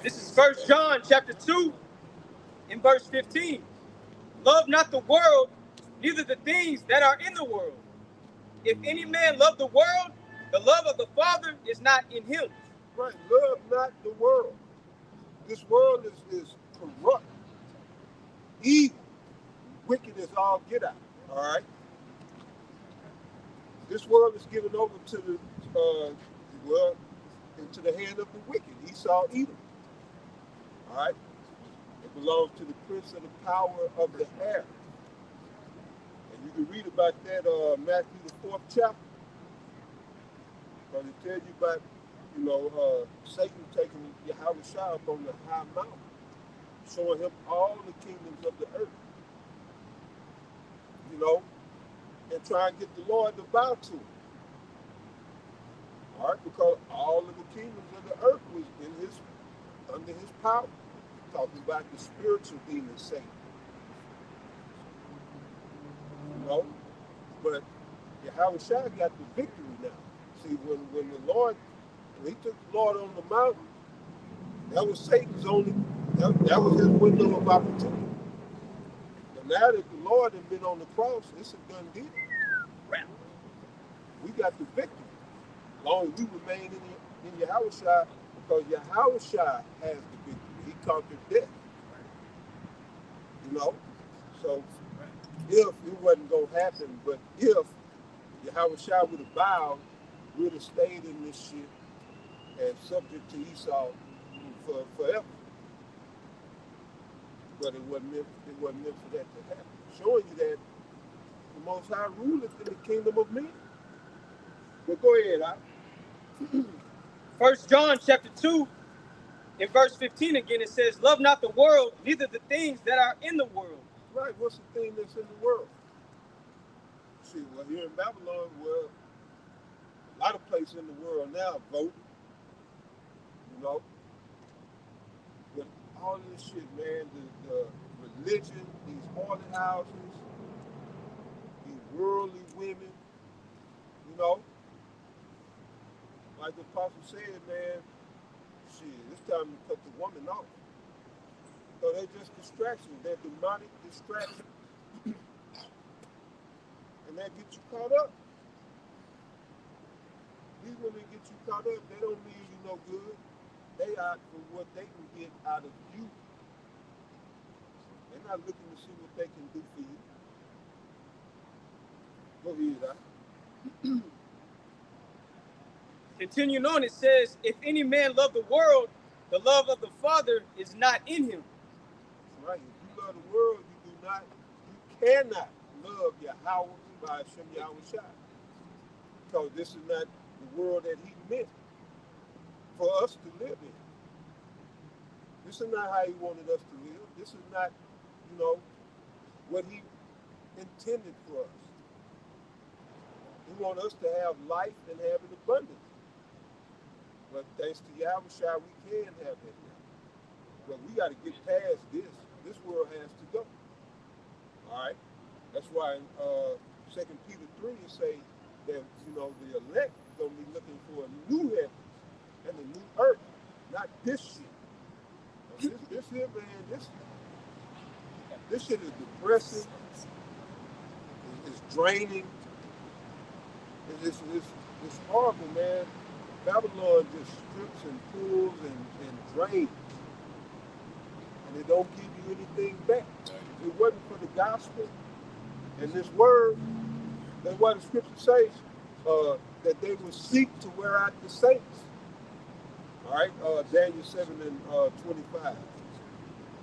This is 1 John chapter 2 and verse 15. Love not the world, neither the things that are in the world. If any man love the world, the love of the Father is not in him. Right, love not the world. This world is corrupt, evil, wicked as all get out. All right. This world is given over to into the hand of the wicked, Esau, Edom. All right. It belongs to the prince of the power of the air. And you can read about that Matthew the 4th chapter. Because it tells you about, Satan taking Yahushua up on the high mountain, showing him all the kingdoms of the earth. And try and get the Lord to bow to him. All right, because all of the kingdoms of the earth was under his power. Talking about the spiritual demon Satan. But Yahushua got the victory now. See, when he took the Lord on the mountain, that was Satan's that was his window of opportunity. But now that the Lord has been on the cross, it's a done deal. We got the victory. As long as we remain in Yahushua, because Yahushua has the victory. He conquered death. So if it wasn't going to happen, but if Yahushua would have bowed, we would have stayed in this shit and subject to Esau forever. But it wasn't meant for that to happen. Showing you that the Most High ruleth in the kingdom of men. But go ahead, 1 John chapter 2 and verse 15 again, it says, love not the world, neither the things that are in the world. Right, what's the thing that's in the world? See, well, here in Babylon, a lot of places in the world now vote, But all of this shit, man, the religion, these haunted houses, these worldly women, like the apostle said, man, shit, it's time to cut the woman off. So they're just distractions. They're demonic distractions. And that gets you caught up. These women get you caught up. They don't mean you no good. They out for what they can get out of you. They're not looking to see what they can do for you. Go ahead, Continuing on, it says, if any man love the world, the love of the Father is not in him. That's right. If you love the world, you cannot love Yahweh by Hashem Yahushua. Because this is not the world that he meant for us to live in. This is not how he wanted us to live. This is not, what he intended for us. He wants us to have life and have it abundant. But thanks to Yahushua, we can have that now. But we got to get past this. This world has to go. All right? That's why in 2 Peter 3 it say that, the elect is going to be looking for a new heaven and a new earth, not this shit. This here, man, this shit is depressing. It's draining. It's horrible, man. Babylon just strips and pulls and drains. and it don't give you anything back. If it wasn't for the gospel and this word, that's why the scripture says that they will seek to wear out the saints. All right, Daniel 7 and 25,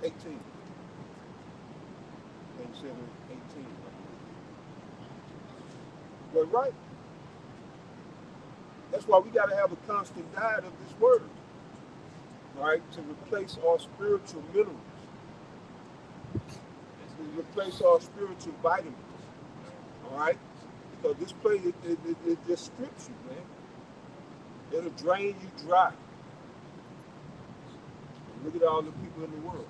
18. Daniel 7, 18. But right, that's why we got to have a constant diet of this word, all right, to replace our spiritual minerals, to replace our spiritual vitamins, all right, because this place, it just strips you, man. It'll drain you dry. And look at all the people in the world.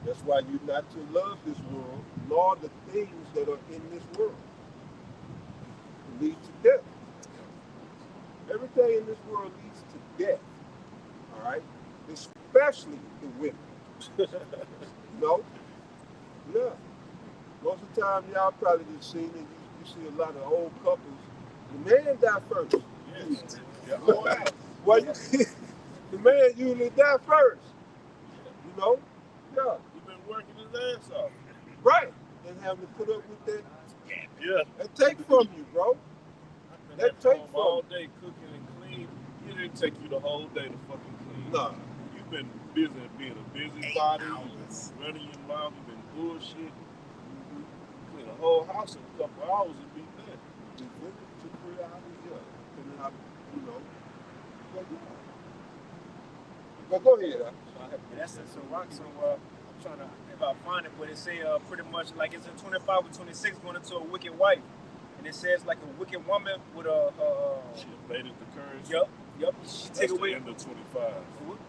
That's why you're not to love this world, nor the things that are in this world. It leads to death. Everything in this world leads to death. All right? Especially the women. You know? Yeah. Most of the time, y'all probably just seen it. You see a lot of old couples. The man die first. Yes. Well, the man usually die first. You know? Yeah. He's been working his ass off. Right. And having to put up with that. Yeah. That take from you, bro. I've been That at take home from all day cooking and clean. It didn't take you the whole day to fucking clean. Nah. You've been busy being a busybody. You've been running your mouth. You've been bullshit. Clean a whole house in a couple hours and be done. 2 to 3 hours, yeah. Depending how, you know. But go ahead. That's it. So rock. So I'm trying to, if I find it, but it say pretty much like it's in 25 or 26 going into a wicked wife, and it says like a wicked woman with a. She abated the courage. Yep. She That's take the away. end of 25.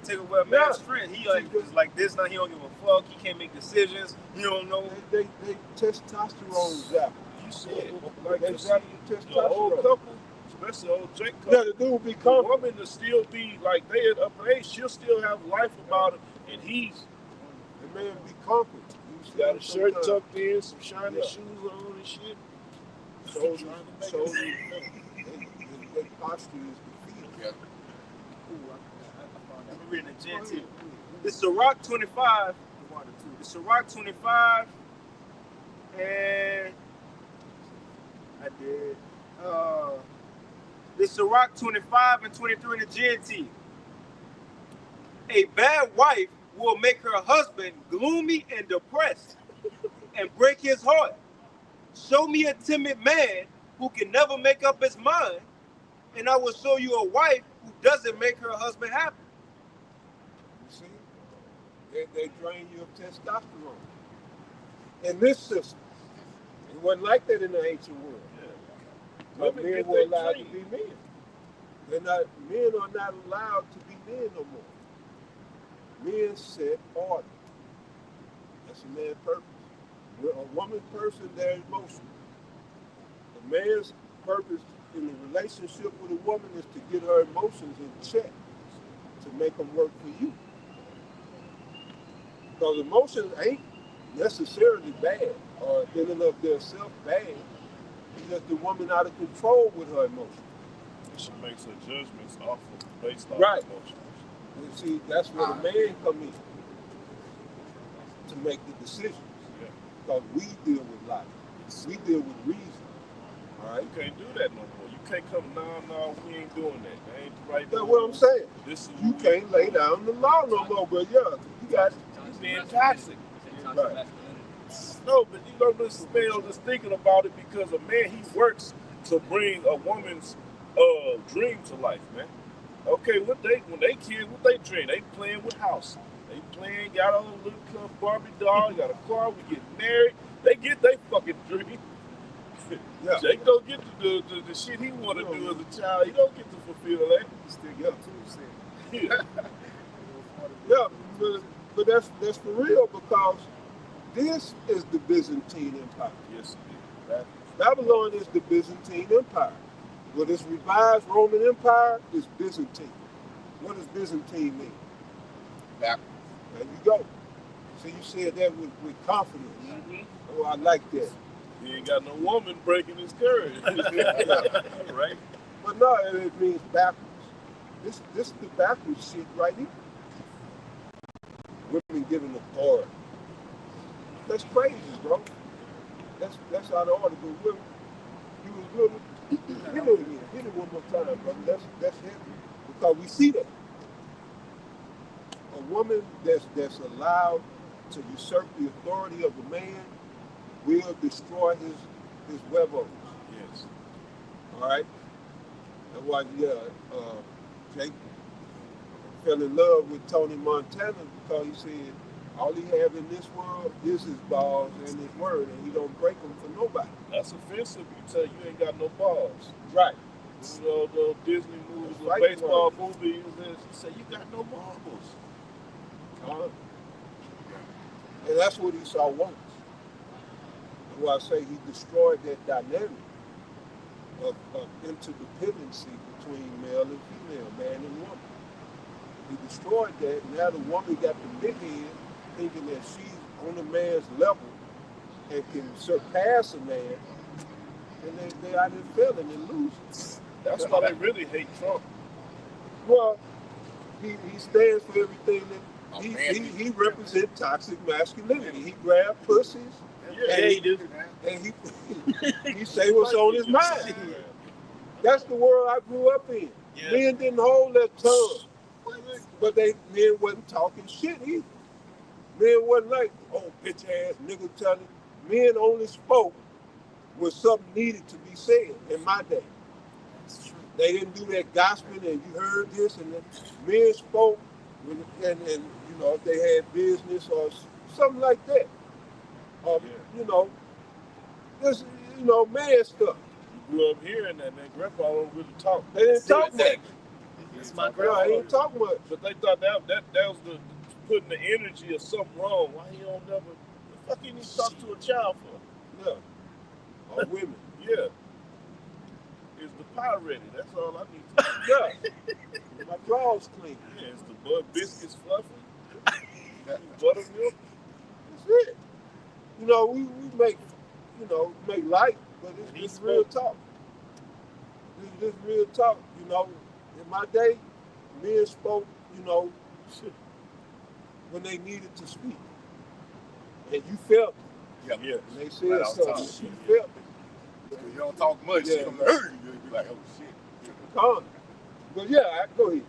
Take away a man's strength. He like is like this now. He don't give a fuck. He can't make decisions. He don't know. They testosterone zap. You said, Like like they zap the the old testosterone. couple, especially old Jake couple. Yeah, the dude will be The confident. woman to still be like they at upper age, she'll still have life about her, and he's The man be confident. You see got him a shirt sometimes. tucked in, some shiny Yeah. shoes on and shit. Shoulders, Trying to make shoulders. it. Their posture is defeated. I'm reading the Gen 2. It's Ciroc 25. It's Ciroc 25. And I did. It's Ciroc 25 and 23 in the Gen T. A bad wife will make her husband gloomy and depressed and break his heart. Show me a timid man who can never make up his mind, and I will show you a wife who doesn't make her husband happy. You see? They drain you of testosterone. In this system, it wasn't like that in the ancient world. But Women men get were their allowed dream. to be men. Men are not allowed to be men no more. Men set order. That's a man's purpose. A woman's person, their emotion. A man's purpose in the relationship with a woman is to get her emotions in check, to make them work for you. Because emotions ain't necessarily bad or in and of themselves bad. It's just the woman out of control with her emotions. She makes her judgments based off Right. emotions. And see, that's where the man come in to make the decisions. Yeah. Because we deal with logic. We deal with reason. All right? You can't do that no more. You can't come, no, we ain't doing that. That ain't the right. That's what I'm saying. This is You can't lay down the law no more, but yeah, you got You being toxic. Right. No, but you know, this man just thinking about it because a man, he works to bring a woman's dream to life, man. Okay, when they kids, what they dream? They playing with house. They playing, got a little Barbie doll, got a car, we get married. They get their fucking dream. Yeah. Jake don't get the shit he want to do as a child. He don't get to fulfill that. Yeah. Yeah, but that's for real because this is the Byzantine Empire. Yes, it is. Babylon is the Byzantine Empire. Well, this revised Roman Empire is Byzantine. What does Byzantine mean? There you go. So you said that with confidence. Mm-hmm. Oh, I like that. He ain't got no woman breaking his courage. Right? But no, it means backwards. This is the backwards shit right here. women given authority. That's crazy, bro. That's out of order. But women, you was really hit it again. Hit it one more time, brother. That's it. Because we see that a woman that's allowed to usurp the authority of a man will destroy his huevos. Yes. All right. That's why Jake fell in love with Tony Montana because he said all he have in this world is his balls and his word, and he don't break them for nobody. That's offensive. You tell you ain't got no balls. Right. You know, the Disney movies, the Right, baseball right. movies, and you say you got no marbles. And that's what Esau wants. That's why I say he destroyed that dynamic of interdependency between male and female, man and woman. He destroyed that. Now the woman got the big head thinking that she's on a man's level and can surpass a man, and they out there failing and losing. That's why they really hate Trump. Well, he stands for everything that he represents toxic masculinity. He grab pussies Yeah, and he do. and he say what's on his mind. That's the world I grew up in. Yeah. Men didn't hold their tongue, but men wasn't talking shit either. Men wasn't like, oh, bitch ass nigga telling. Men only spoke when something needed to be said in my day. They didn't do that gossiping and you heard this and that. Men spoke and you know, if they had business or something like that. You know, just, you know, man stuff. You grew up hearing that, man. Grandpa don't really talk. They didn't talk much. That's my Yeah, grandpa. they didn't talk much. But they thought that was the putting the energy of something wrong. Why he don't never? The fuck you need to talk to a child for? Yeah. Or women. Yeah. Is the pie ready? That's all I need to know. Yeah. My drawers clean. Yeah, is the biscuits fluffy? Buttermilk? That's it. You know, we make, you know, make light, but it's real talk. This real talk, you know. In my day, men spoke, you know, when they needed to speak. And you felt it. Yeah. And they said Right off something. top. You felt it. You don't talk much. Yeah. You don't be like, oh shit. Con. But yeah, go ahead.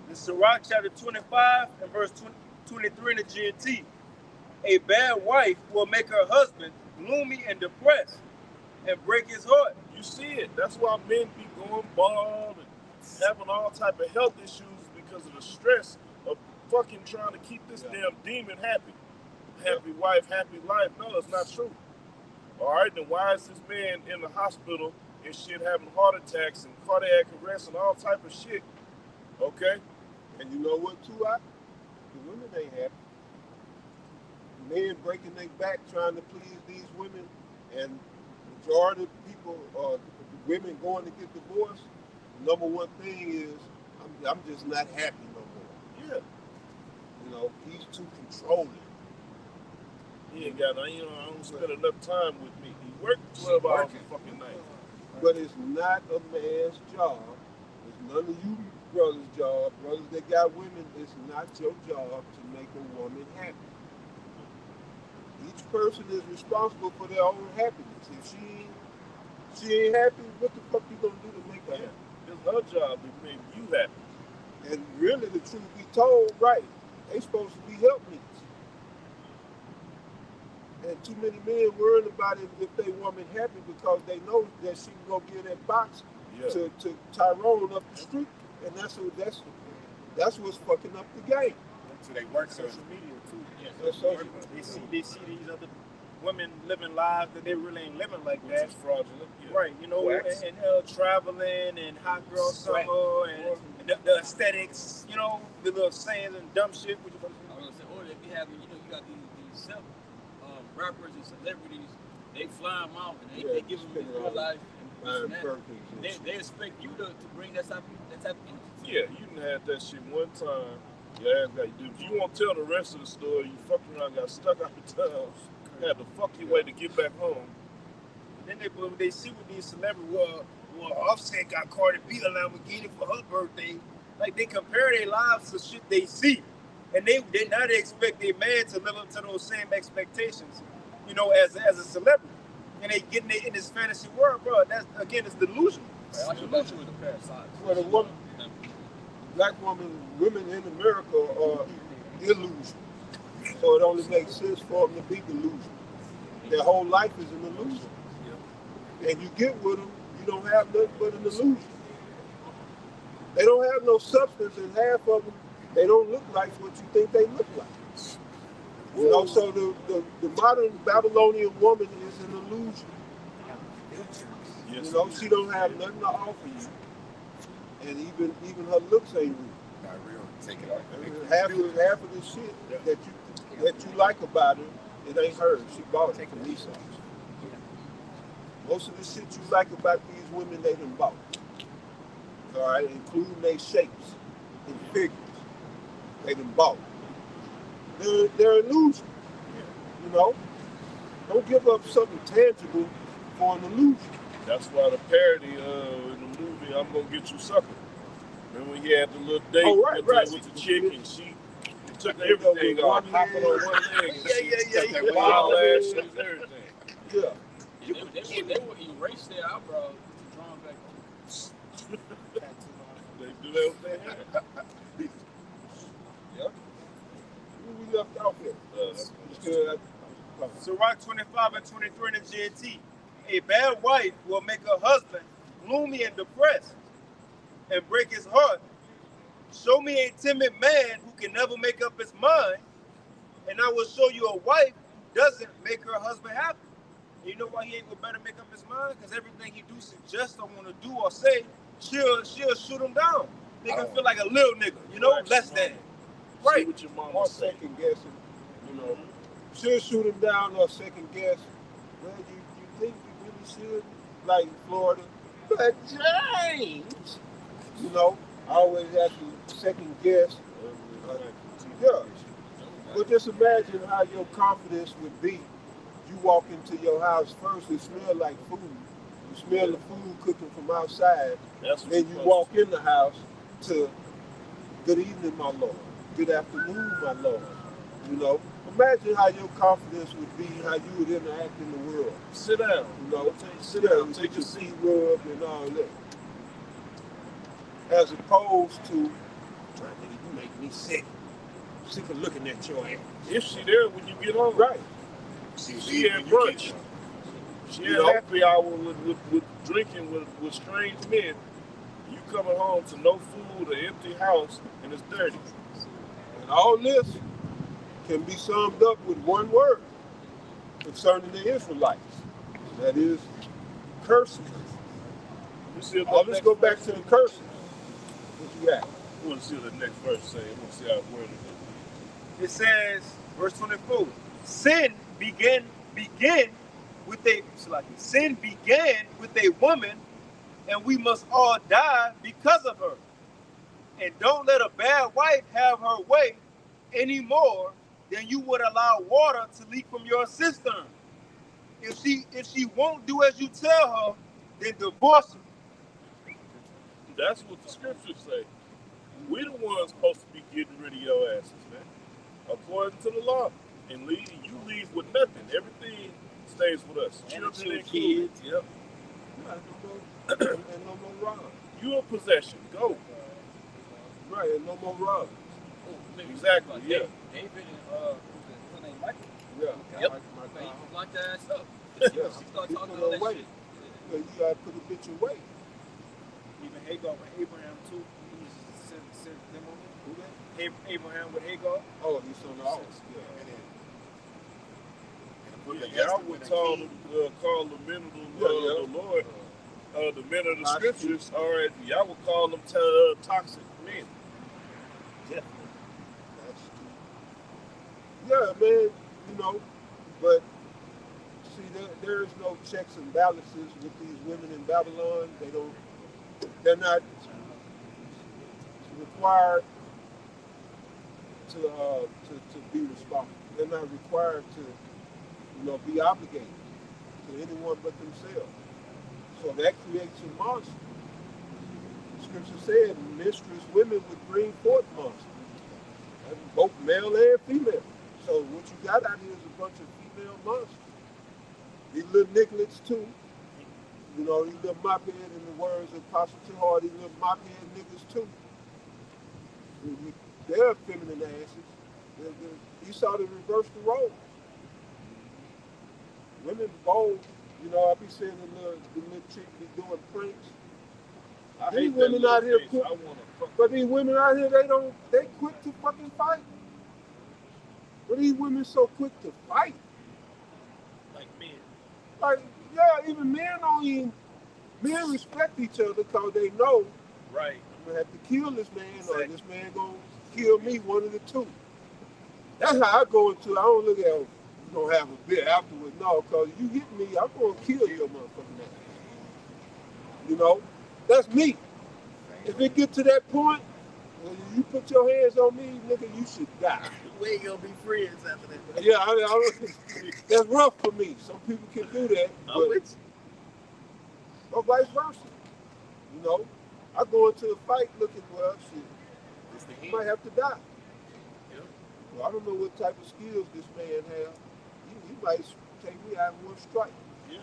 In Sirach chapter 25 and verse 23 in the GNT, a bad wife will make her husband gloomy and depressed and break his heart. You see it. That's why men be going bald and having all type of health issues because of the stress of fucking trying to keep this damn demon happy. Happy wife, happy life. No, it's not true. All right, then why is this man in the hospital and shit having heart attacks and cardiac arrest and all type of shit? Okay? And you know what, too? The women ain't happy. Men breaking their back trying to please these women, and majority of people, women going to get divorced. The number one thing is, I'm just not happy no more. Yeah. You know, he's too controlling. He ain't got, I don't spend enough time with me. He worked 12 hours a fucking night. But it's not a man's job. It's none of you brothers' job. Brothers that got women, it's not your job to make a woman happy. Each person is responsible for their own happiness. If she ain't happy, what the fuck you gonna do to make her happy? It's her job to make you happy. And really, the truth be told, right, they supposed to be helpmates. And too many men worrying about it if they woman happy because they know that she can go get that box to Tyrone up the street, and that's what's fucking up the game. So they work social media too. Yeah, That's social. They see these other women living lives that they really ain't living like Which that. is fraudulent. Yeah. Right, you know, Wax. and traveling and hot girl summer and the aesthetics, you know, the little sayings and dumb shit. Which I was gonna say, or they be having, you know, you got these self rappers and celebrities. They fly them out and they give them this real life. And this and that. They expect you to bring that type of energy. Yeah, you done had that shit one time. Your ass got dude. If you won't tell the rest of the story, you fucking around, got stuck out of town, had to fuck your way to get back home. Then they see what these celebrities, well, Offset got Cardi B a Lamborghini for her birthday. Like, they compare their lives to shit they see. And they now they expect their man to live up to those same expectations, you know, as a celebrity. And they getting it in this fantasy world, bro. That's again, it's delusional. I should bet you with a pair of socks. Well, the woman, black women in America are illusion. So it only makes sense for them to be delusional. Their whole life is an illusion. And you get with them, you don't have nothing but an illusion. They don't have no substance, and half of them, they don't look like what you think they look like. You know, so the modern Babylonian woman is an illusion. You know, she don't have nothing to offer you. And even her looks ain't real. Not real. Take it off. Half of the shit that you like about her, it ain't hers. She bought it from Esau. Most of the shit you like about these women, they done bought. All right, including their shapes and figures. They done bought. They're illusion. You know? Don't give up something tangible for an illusion. That's why the parody in the movie "I'm Gonna Get You Sucker." Remember when he had the little date with the chick and she took everything off, hopping on one leg, and yeah. wild ass shit and everything. Yeah. They would erase their eyebrows to draw them back on. They do that with their hair. Yeah. Where we left off here? Sirach 25 and 23 in the GNT. A bad wife will make her husband gloomy and depressed and break his heart. Show me a timid man who can never make up his mind, and I will show you a wife who doesn't make her husband happy. And you know why he ain't gonna better make up his mind? Because everything he do, suggest, or want to do or say, she'll shoot him down. Make him feel like a little nigga, you know, less than. Right. See what your mama Or say. second guessing, you know. She'll shoot him down or second guess. Well, you think you really should? Like Florida. But James, you know, I always have to second guess. Yeah. But just imagine how your confidence would be. You walk into your house first, it smells like food. You smell the food cooking from outside. Then you walk in the house to, good evening, my Lord. Good afternoon, my Lord. You know, imagine how your confidence would be, how you would interact in the world. Sit down. You know, sit down, take your seat rubbed and all that. As opposed to, you make me sick. Sick of looking at your ass. If she there when you get home. Right. She had brunch. She had happy hour with drinking with strange men. You coming home to no food, an empty house, and it's dirty. And all this can be summed up with one word concerning the Israelites. That is curses. Let's go back to the curses. What you got? We want to see what the next verse say. We want to see how it's worded. It says, verse 24, sin began with a woman, and we must all die because of her. And don't let a bad wife have her way any more than you would allow water to leak from your cistern. If she won't do as you tell her, then divorce her. That's what the scriptures say. We the ones supposed to be getting rid of your asses, man. According to the law. And you leave with nothing. Everything stays with us. Children and kids. Yep. And no more robbing. You a possession. Go. Right, and no more robbing. Exactly, yeah. David and his name Michael. Yeah. Yep. Man, you lock that ass up. Yeah. She started talking all that away. shit. You gotta put a bitch away. Even Hagar with Abraham too. He sent them on Who that? Abraham with Hagar. Oh, he's on the house. Y'all would call the men of the Lord, the men of the scriptures, or y'all would call them toxic men. Definitely. That's true. Yeah, man, you know, but see, there is no checks and balances with these women in Babylon. They're not required to be responsible. They're not required to, be obligated to anyone but themselves. So that creates a monster. The scripture said, mistress women would bring forth monsters. both male and female. So what you got out here is a bunch of female monsters. These little Nicolets too. You know, these little mophead, in the words of Apostle Tahar, these little mophead niggas too. They're feminine asses. You saw them reverse the role. Women bold. You know, I be seeing the little chick be doing pranks. I hate women out here quick, but these women out here, they quick to fucking fight. But these women so quick to fight. Like men. Like, yeah, even men respect each other because they know, Right. I'm gonna have to kill this man, or this man gonna kill me, one of the two. That's how I go into. I don't look at you gonna have a beer afterwards. No, because you hit me, I'm gonna kill your motherfucking ass. You know, that's me. If it get to that point, when you put your hands on me, nigga, you should die. We ain't gonna be friends after that. Yeah, that's rough for me. Some people can do that, or vice versa. You know, I go into a fight looking, well, shit, you might have to die. Yeah. Well, I don't know what type of skills this man has. He might take me out in one strike. Yeah.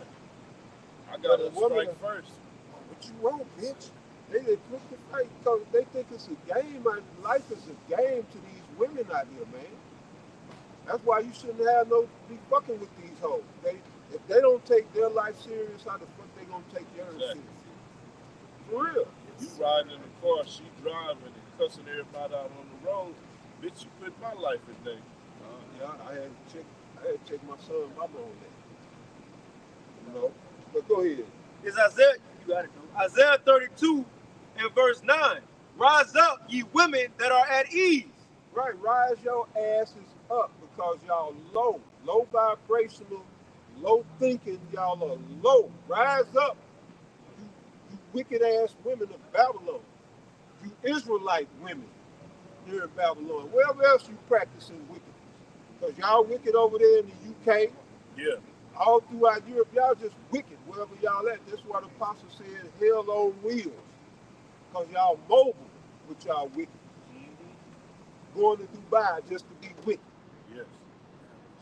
I got to strike first. What you want, bitch? They quick to fight because they think it's a game. Life is a game to these women out here, man. That's why you shouldn't be fucking with these hoes. If they don't take their life serious, how the fuck they gonna take yours serious? For real. You riding in the car, she driving and cussing everybody out on the road. Bitch, you put my life in danger. Yeah, I had to check my son mama on that. You know? But go ahead. It's Isaiah, you got it, though. Isaiah 32 and verse 9. Rise up, ye women that are at ease. Right, rise your asses up because y'all low vibrational, low thinking, y'all are low. Rise up, you wicked ass women of Babylon. You Israelite women here in Babylon. Wherever else you practicing wickedness. Because y'all wicked over there in the UK. Yeah. All throughout Europe, y'all just wicked wherever y'all at. That's why the apostle said hell on wheels. Because y'all mobile with y'all wicked. Going to Dubai just to be wicked. Yes.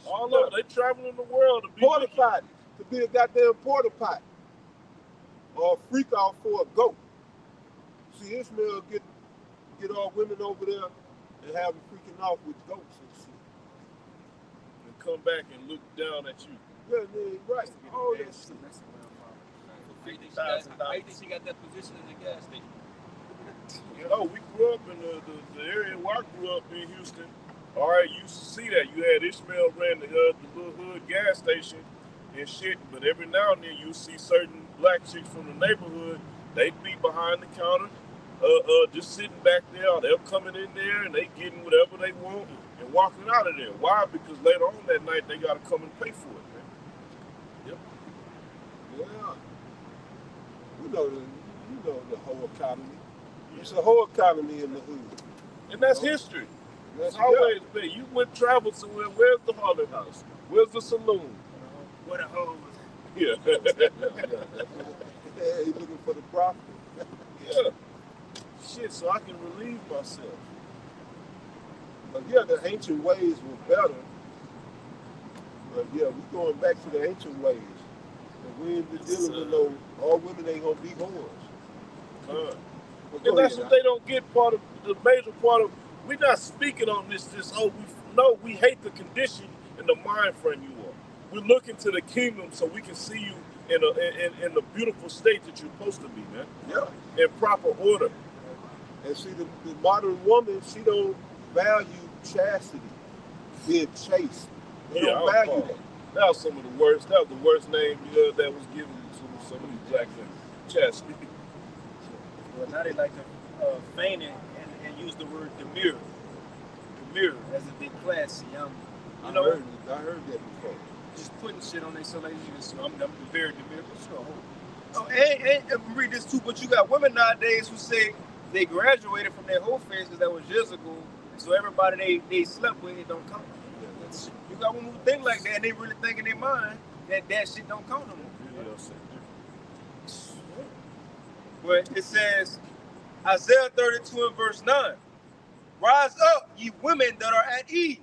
All over, they traveling the world to be porta potty, to be a goddamn porta potty. Or a freak off for a goat. See, Ishmael get all women over there and have them freaking off with goats and shit. And come back and look down at you. Yeah, right. All that shit. How you think she got that position in the gas station? You know, we grew up in the area where I grew up in Houston. All right, you used to see that. You had Ishmael ran the little hood gas station and shit, but every now and then you see certain black chicks from the neighborhood, they'd be behind the counter, just sitting back there, or they're coming in there and they getting whatever they want and walking out of there. Why? Because later on that night they gotta come and pay for it, man. Yep. Yeah. You know the whole economy. It's a whole economy in the hood. And that's history. That's It's always been. You went travel somewhere. Where's the Harley House? Where's the saloon? Where the hoes? Yeah. Yeah, he's looking for the profit. Yeah. Shit, so I can relieve myself. But yeah, the ancient ways were better. But yeah, we going back to the ancient ways. And we ain't dealing with no, all women ain't gonna be whores. And that's what they don't get. Part of the major part of, we're not speaking on this. We hate the condition and the mind frame you are. We're looking to the kingdom so we can see you in the beautiful state that you're supposed to be, man. Yeah. In proper order. And see, the modern woman, she don't value chastity, being chaste. They don't value that. That was some of the worst. That was the worst name that was given to some of these black women. Chastity. Well, now they like to feign it and use the word demure. Demure as a big classy. I heard that before. Just putting shit on their so they just, I'm very demure. But sure. Oh, and read this too, but you got women nowadays who say they graduated from their whole phase because that was years ago. So everybody they slept with, it don't count. You got women who think like that and they really think in their mind that shit don't count no more. But it says, Isaiah 32 and verse 9, Rise up, ye women that are at ease.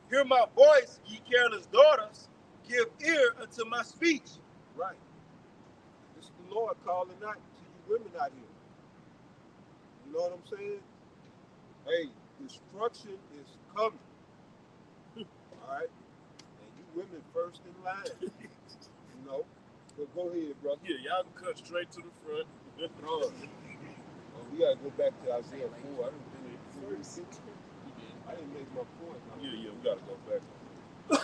Hear my voice, ye careless daughters. Give ear unto my speech. Right. This is the Lord calling out to you women out here. You know what I'm saying? Hey, destruction is coming. All right? And you women first in line. You know? But go ahead, brother. Yeah, y'all can cut straight to the front. Oh, we gotta go back to Isaiah 4. I didn't make my point. Yeah, we gotta go back.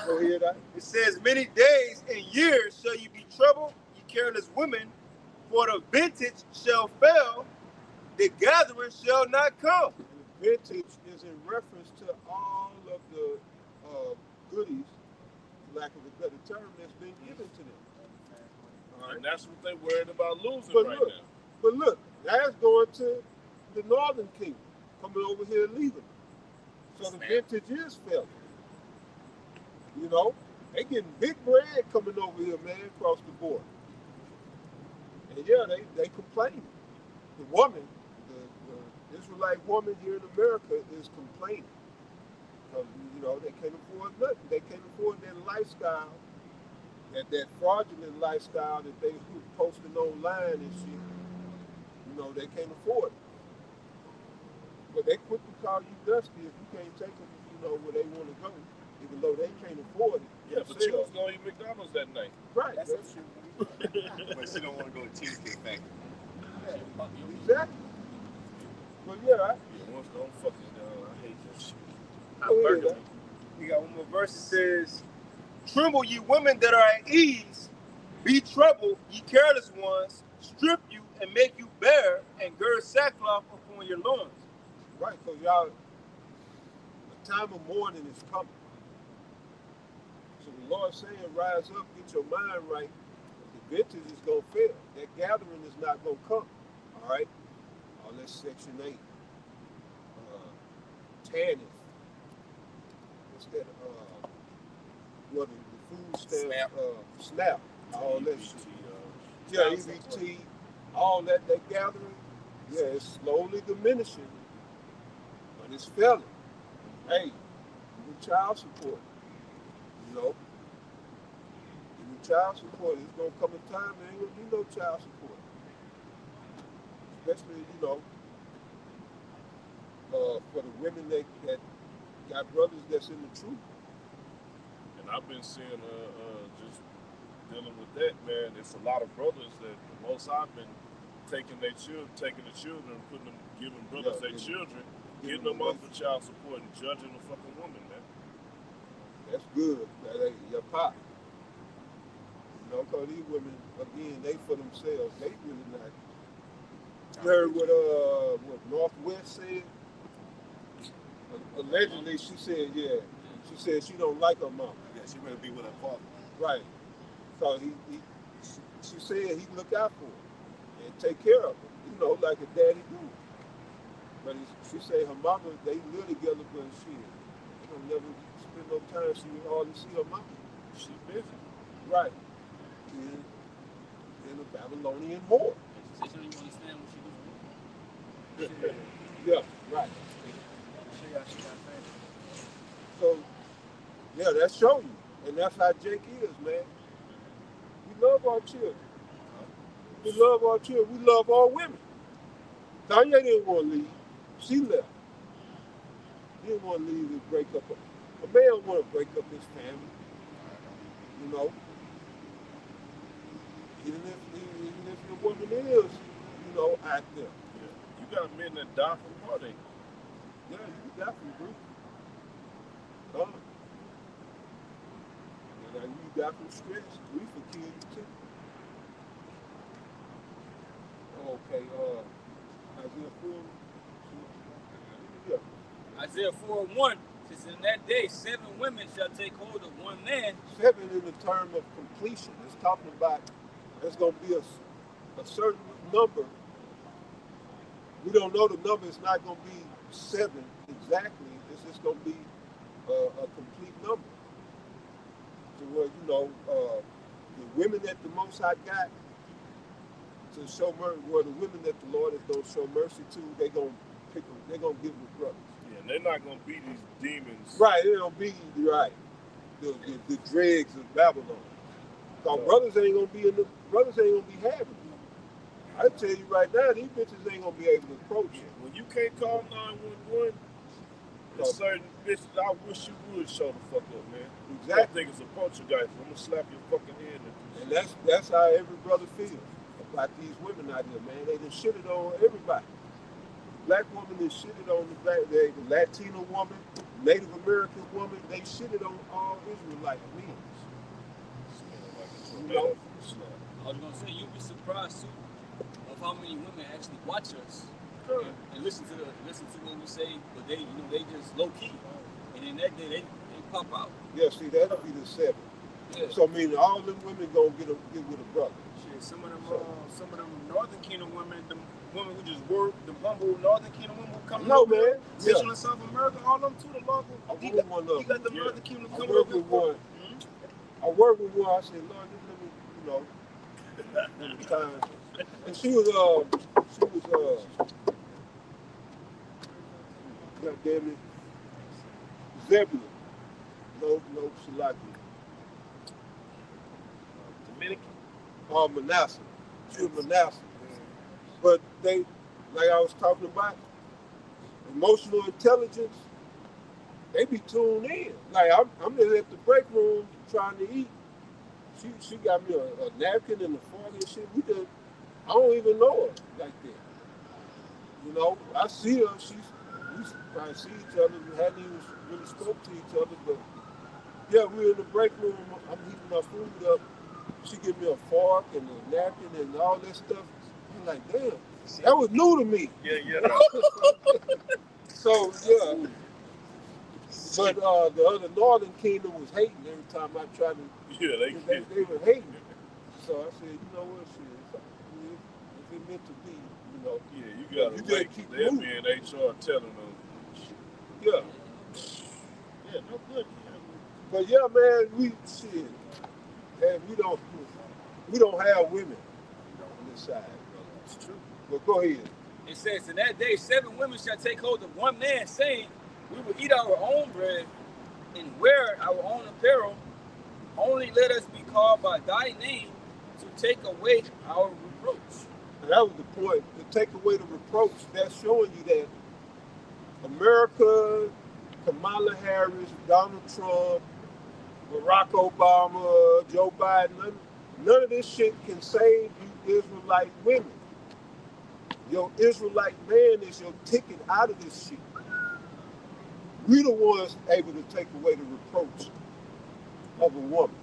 Go ahead, It says, many days and years shall you be troubled, ye careless women, for the vintage shall fail, the gathering shall not come. The vintage is in reference to all of the goodies, for lack of a better term, that's been given to them. All right? And that's what they're worried about losing But right look, now. But look, that's going to the northern kingdom, coming over here and leaving. So the vintage is failing. You know, they getting big bread coming over here, man, across the board. And yeah, they complaining. The woman, the Israelite woman here in America is complaining. Because, you know, they can't afford nothing. They can't afford their lifestyle, that fraudulent lifestyle that they posting online and shit. You know, they can't afford it. But they quickly call you dusty if you can't take them, you know, where they want to go, even though they can't afford it. Yeah, but you was gonna eat McDonald's that night. Right. That's true. But she don't want to go to Cheesecake Factory. Yeah, exactly. But yeah, Yeah, once don't fucking I hate that shit. We got one more verse. It says, tremble, ye women that are at ease. Be troubled, ye careless ones. Strip you and make you bare, and gird sackcloth upon your loins. Right, because y'all, the time of mourning is coming. So the Lord's saying, rise up, get your mind right. The vintage is going to fail. That gathering is not going to come. All right? That's Section 8. Tannis. What's that? What the food stamp? SNAP. All that shit. Yeah, EBT. All that gathering. Yeah, it's slowly diminishing. But it's failing. Hey, the child support. You know? The child support, it's going to come a time there ain't going to be no child support. Especially, you know, for the women that got brothers that's in the truth. And I've been seeing just dealing with that, man. It's a lot of brothers that the most I've been taking the children, putting them, giving brothers their children, getting them off the child support and judging the fucking woman, man. That's good. That ain't your pop. You know, because these women, again, they for themselves. They really not. You heard what Northwest said? Allegedly, she said, yeah. She said she don't like her mom. Yeah, she rather be with her father. Right. So she said he look out for her and take care of her, you know, like a daddy do. But she said her mama, they live together, but she don't never spend no time. She hardly see her mama. She busy. Right. In a Babylonian war. She said she don't even understand what she doing. Yeah, right. So, yeah, that show you. And that's how Jake is, man. We love our children. We love our children. We love our women. Tanya didn't want to leave. She left. He didn't want to leave and break up. A man don't want to break up his family. You know? Even if your woman is, you know, out there. Yeah. You got men that die from heartache. Yeah, you got from grief. And you got from stress. Grief will kill you too. Okay, Isaiah 4. Yeah. Isaiah 4:1 says, in that day 7 women shall take hold of one man. 7 in the term of completion. It's talking about there's going to be a certain number. We don't know the number. It's not going to be 7 exactly. It's just going to be a complete number. To where, you know, the women that the Most High got to show mercy, where the women that the Lord is going to show mercy to, they're going to pick them. They're going to give them brothers. Yeah, And they're not gonna be these demons. Right, it don't be right. The dregs of Babylon. So brothers ain't gonna be having it. I tell you right now, these bitches ain't gonna be able to approach it. When you can't call 911, there's certain bitches I wish you would show the fuck up, man. Exactly. I think it's a bunch of guys. I'm gonna slap your fucking head. And that's how every brother feels about these women out here, man. They done shitted on everybody. Black woman is shitted on the Latino woman, Native American woman. They shitted on all Israelite men. You know? I was gonna say you'll be surprised too of how many women actually watch us and listen to what we say, but they they just low key, and then that day they pop out. Yeah, see that'll be the 7. Yeah. So I mean, all them women gonna get with a brother. Shit, some of them Northern Kingdom women, the women who just work, the humble Northern Kingdom women who come No, over, man. Central and South America, all them too. The local. I He work got, with one of he got the them. Northern Kingdom I coming work over. with one. I work with one. I said, Lord, just let me, let me time. And she was God damn it, Zebulon. No, Shalaki. Dominican. Manasseh. She was Manasseh. But they, like I was talking about, emotional intelligence, they be tuned in. Like I'm just at the break room trying to eat. She got me a napkin and a fork and shit. I don't even know her like that. You know, I see her. We probably see each other. We hadn't even really spoke to each other, but yeah, we're in the break room. I'm heating my food up. She give me a fork and a napkin and all that stuff. I'm like, damn, that was new to me. Yeah. So yeah. But the other Northern Kingdom was hating every time I tried to. Yeah, They were hating. So I said, you know what, shit, if it meant to be, you know. Yeah, you gotta wait. keep They'll moving. be in HR telling them. Yeah. Yeah, no good. But yeah, man, and we don't have women on this side, brother. It's true. But go ahead. It says, in that day, 7 women shall take hold of one man, saying, we will eat our own bread and wear our own apparel. Only let us be called by thy name to take away our reproach. And that was the point, to take away the reproach. That's showing you that America, Kamala Harris, Donald Trump, Barack Obama, Joe Biden, none of this shit can save you Israelite women. Your Israelite man is your ticket out of this shit. We the ones able to take away the reproach of a woman.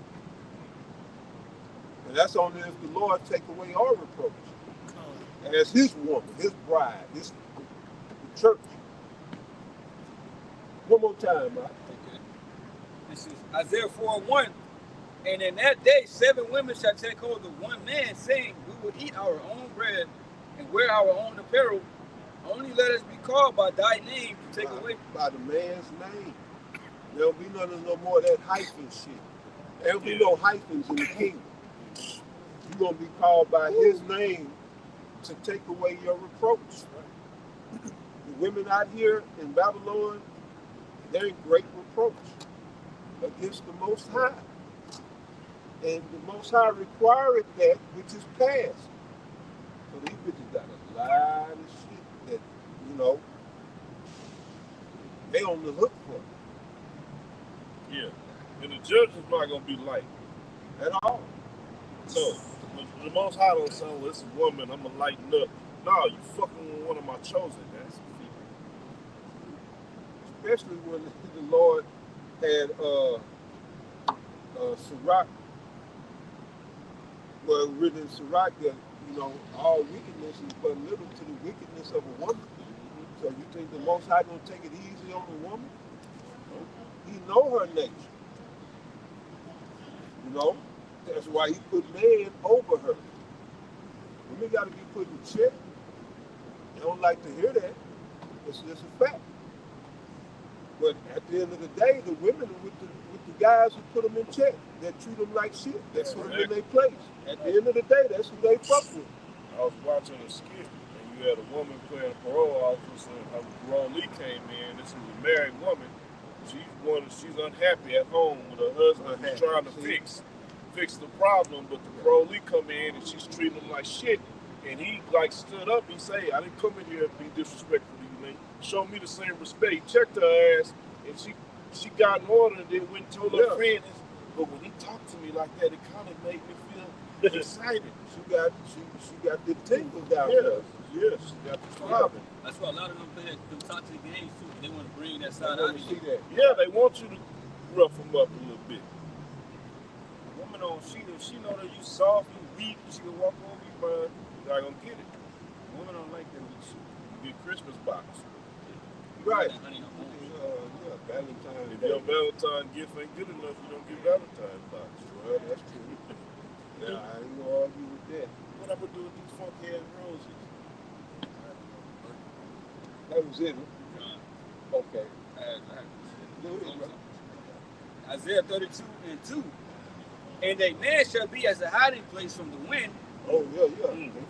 And that's only if the Lord take away our reproach. As his woman, his bride, the church. One more time, man. Okay. This is Isaiah 4:1. And in that day, 7 women shall take hold of one man, saying, we will eat our own bread and wear our own apparel. Only let us be called by thy name to take away. By the man's name. There'll be no more of that hyphen shit. There'll be no hyphens in the kingdom. You're going to be called by his name to take away your reproach. The women out here in Babylon, they're in great reproach against the Most High. And the Most High required that which is past. So these bitches got a lot of shit that, they on the hook for. Yeah. And the judge is not gonna be light At all. So the Most High don't say, well, it's a woman, I'm gonna lighten up. No, you fucking with one of my chosen, man. Especially when the Lord had Sirach, well, written in Sirach that, all wickedness is but little to the wickedness of a woman. So you think the Most High gonna take it easy on the woman? He know her nature. That's why he put man over her. Women got to be put in check. They don't like to hear that. It's just a fact. But at the end of the day, the women are with the guys who put them in check, that treat them like shit, that put them in their place. At the end of the day, that's who they fuck with. I was watching a skit, and you you had a woman playing a parole officer, and her parolee came in. This was a married woman. She's unhappy at home with her husband who's trying to fix the problem, but the parolee come in and she's treating him like shit. And he like stood up. He say, "I didn't come in here to be disrespectful to you, man. Show me the same respect." He checked her ass, and she got in order and then went and told her friend. But when he talked to me like that, it kind of made me feel excited. She got the tingles down there. Yes, she got the problem. That's why a lot of them play them toxic games too. They want to bring that I side want out to of see you. that. Yeah, they want you to rough them up a little bit. Woman on she know that you soft, you weak, she can walk over you, but You're not gonna get it. women don't like that with you. You get Christmas box. Right. Honey, no more. Valentine's If Day. your Valentine gift ain't good enough, you don't get Valentine's box. Well, that's true. Yeah, I ain't gonna argue with that. What I'm gonna do with these funky ass roses? That was it. Okay. Go ahead, bro. Isaiah 32:2. And a man shall be as a hiding place from the wind, Oh, yeah. Beautiful.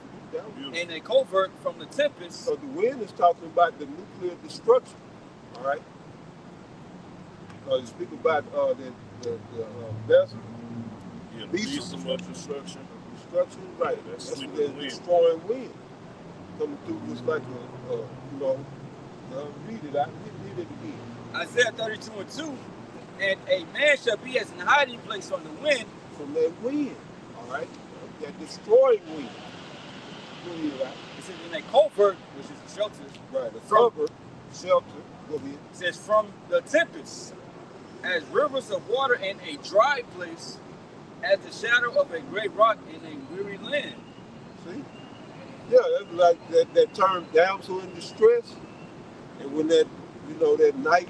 and a covert from the tempest. So the wind is talking about the nuclear destruction. All right. You speak about the vessel Yeah, Beast beast of destruction. destruction, right? That's That's sweeping the wind. destroying wind coming through just like read it out. Read it again. Isaiah 32:2. And a man shall be as an hiding place on the wind, From that wind, all right? That destroying wind. Go ahead, right? it says in a covert, which is a shelter, Right. The cover, shelter. Go ahead. it says from the tempest, as rivers of water in a dry place, as the shadow of a great rock in a weary land. See? Yeah, that's like that term damsel in distress. And when that, that night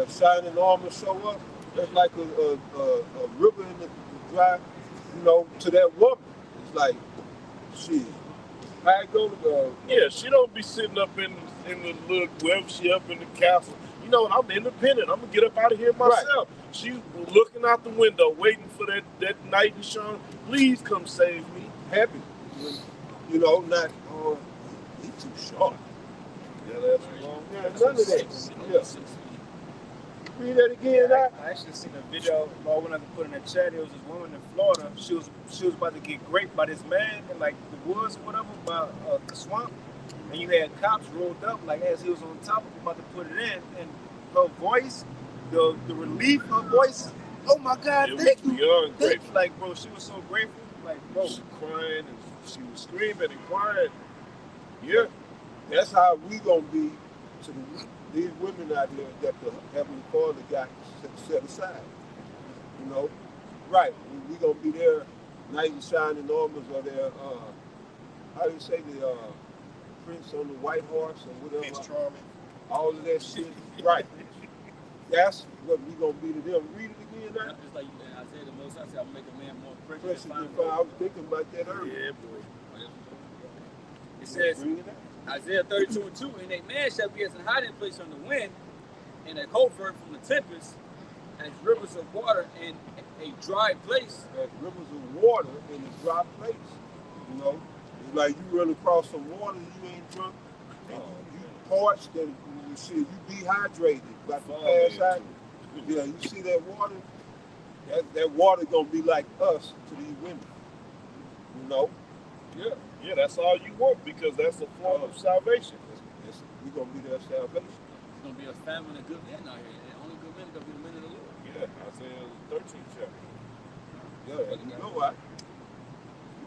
shining armor show up, that's like a river in the dry, to that woman. It's like, shit. How it go? Yeah, she don't be sitting up in the little wherever she up in the castle. You know what? I'm independent. I'm gonna get up out of here myself. She looking out the window, waiting for that knight in shine. Please come save me. Happy. Not, he's too short. Yeah, that's wrong. Yeah, none of that. Yeah. Read that again, I actually seen a video. Well, when I put in the chat, it was this woman in Florida. She was about to get raped by this man in like the woods or whatever, by the swamp. And you had cops rolled up like as he was on top of him about to put it in. And her voice, the relief, her voice. Oh my God, It thank was you. beyond Thank grateful. you. Like, bro, she was so grateful. Like, bro, She crying and she was screaming and crying. Yeah. That's how we gonna be to these women out there that the Heavenly Father got set aside. Right? We gonna be there, knight in shining armors, or their how do you say the prince on the white horse or whatever. Prince Charming. All of that shit. Right. That's what we gonna be to them. Read it again, now. It's like Isaiah the Most High said, I'll make a man more Precious precious. and fine. I was thinking about that earlier. Yeah, boy. It says, Bring it out. Isaiah 32:2, and a man shall be as a hiding place on the wind, and a covert from the tempest, as rivers of water in a dry place. As rivers of water in a dry place. It's like you run across some water you ain't drunk, and you parched, and you dehydrated, about to pass out. Yeah, you see that water? That water gonna be like us to these women. Yeah. Yeah, that's all you want because that's a form of salvation. We gonna be their salvation. It's going to be a famine of good men out here. And only good men are going to be the men of the Lord. Yeah, Isaiah 13th chapter. Yeah, you know what?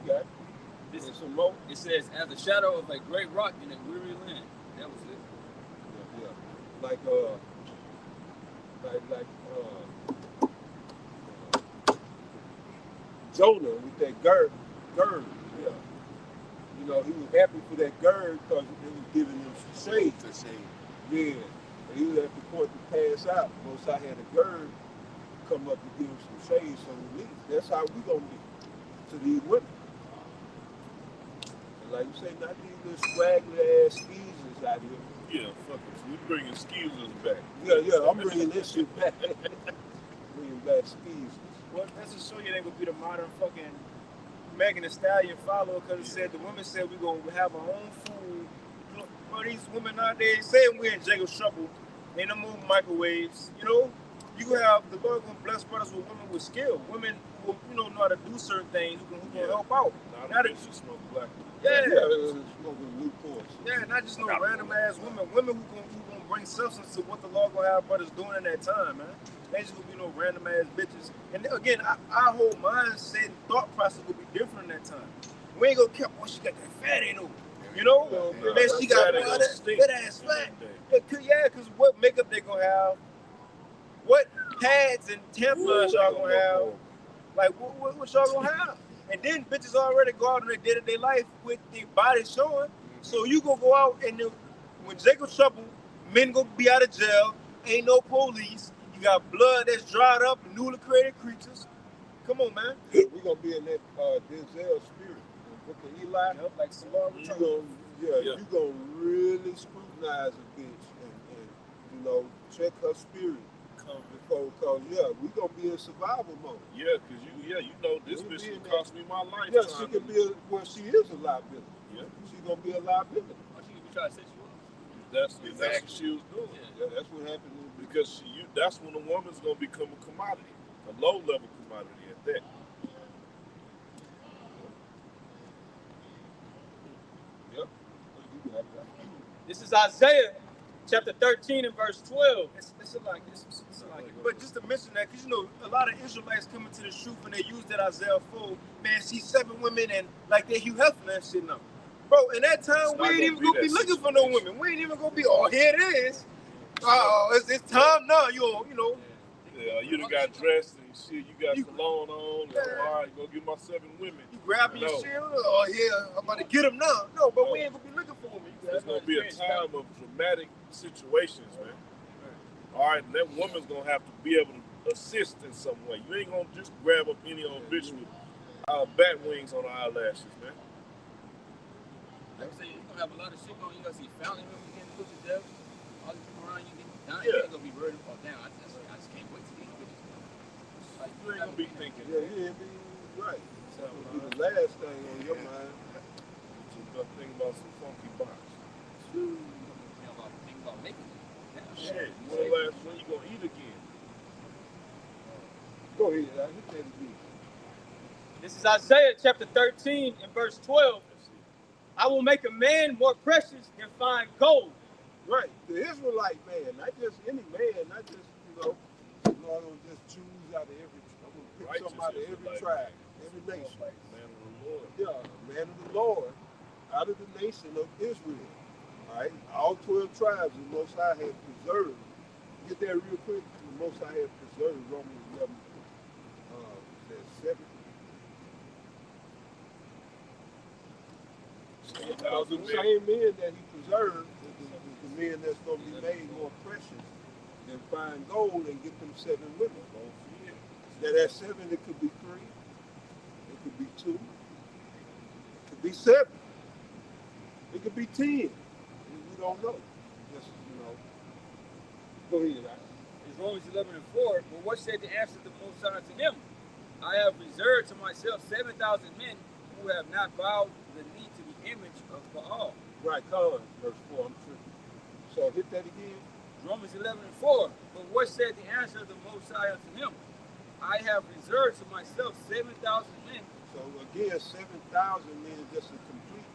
You got it. This And some more. It says, as the shadow of a great rock in a weary land. That was it. Yeah. Like Jonah with that gird. Yeah. He was happy for that gird because it was giving him some shade. Yeah. And he was at the point to pass out. Most I had a gird come up and give him some shade, some relief. That's how we gonna be to these women. And like you say, not these little scraggly ass skeezers out here. Yeah, fuck it. We bringing skeezers back. Yeah, I'm bringing this shit back. Bringing back skeezers. well, that's to show you they would be the modern fucking Megan Thee Stallion follow because it said the women said we're gonna have our own food. But these women out there saying we're in Jacob's trouble, ain't no more microwaves. You know, you can have the Lord gonna bless brothers with women with skill, women who know how to do certain things, who can help out. Not that you smoke black. Smoking Newports. Yeah, not just no random ass women. Women who gonna bring substance to what the Lord gonna have brothers doing in that time, man. They just gonna be no random ass bitches. And again, our whole mindset and thought process will be different in that time. We ain't gonna care, boy, she got that fat ain't no. You know? And then she got that ass fat. Yeah, because what makeup they gonna have, what pads and tampons y'all gonna have, like what y'all gonna have? And then bitches already go out in their day-to-day life with their body showing. So you gonna go out and when Jacob's trouble, men gonna be out of jail, ain't no police, you got blood that's dried up, newly created creatures. Come on, man. We're gonna be in that Denzel spirit. Book of Eli. Yep, like Samara You gonna really scrutinize a bitch and check her spirit because we gonna be in survival mode. Yeah, because you know this bitch can cost me my life. Yeah, she can be she is a liability. Yeah. She's gonna be a liability. She could be trying to set you up. That's what she was doing. Yeah, that's what happened. Because that's when a woman's gonna become a commodity, a low level commodity at that. Yep. This is Isaiah chapter 13 and verse 12. It's a lot. But just to mention that, because a lot of Israelites come into the truth and they use that Isaiah 4, man, see 7 women and like they Hugh Hefner and shit now. Bro, in that time, we ain't even gonna be looking for no women. We ain't even gonna be, oh, here it is. It's time now, you know. Yeah, you done got dressed and shit, you got cologne on, all right, go get my 7 women. You grabbing your shit, oh, yeah, I'm about to get them now. No, but we ain't gonna be looking for women. There's gonna be a time of dramatic situations, man. All right, and that woman's gonna have to be able to assist in some way. You ain't gonna just grab up any old bitch with bat wings on her eyelashes, man. Like I say, you're gonna have a lot of shit going. You gonna see family members getting put to death. All these people around you getting dying. Yeah. You ain't gonna be worried about that. I just can't wait to these bitches. Like, You ain't gonna be thinking. Yeah, you ain't be right. That would be the last thing on your mind. Just think about some funky box. Think about making it. Shit, when you gonna eat again? Go ahead, I hit that again. This is Isaiah chapter 13 and verse 12. I will make a man more precious than fine gold. Right, the Israelite man, not just any man, not just, the Lord don't just choose out of every, I'm going to pick somebody out of every tribe, every nation. Man of the Lord. Yeah, man of the Lord, out of the nation of Israel. All right, all 12 tribes the Most High had preserved. Get that real quick. The Most High had preserved Romans 11, 7. The same men that he preserved is the men that's going to be made more precious than fine gold and get them 7 women. That 7, it could be 3, it could be 2, it could be 7, it could be 10. We don't know. Just, go ahead, right? It's Romans 11 and 4. But what said the answer to the Most High to him? I have reserved to myself 7,000 men who have not bowed the knee to the image of Baal. Right, Con, verse 4, I'm tripping. So hit that again. Romans 11 and 4. But what said the answer of the Most High unto him? I have reserved to myself 7,000 men. So again, 7,000 means just a complete,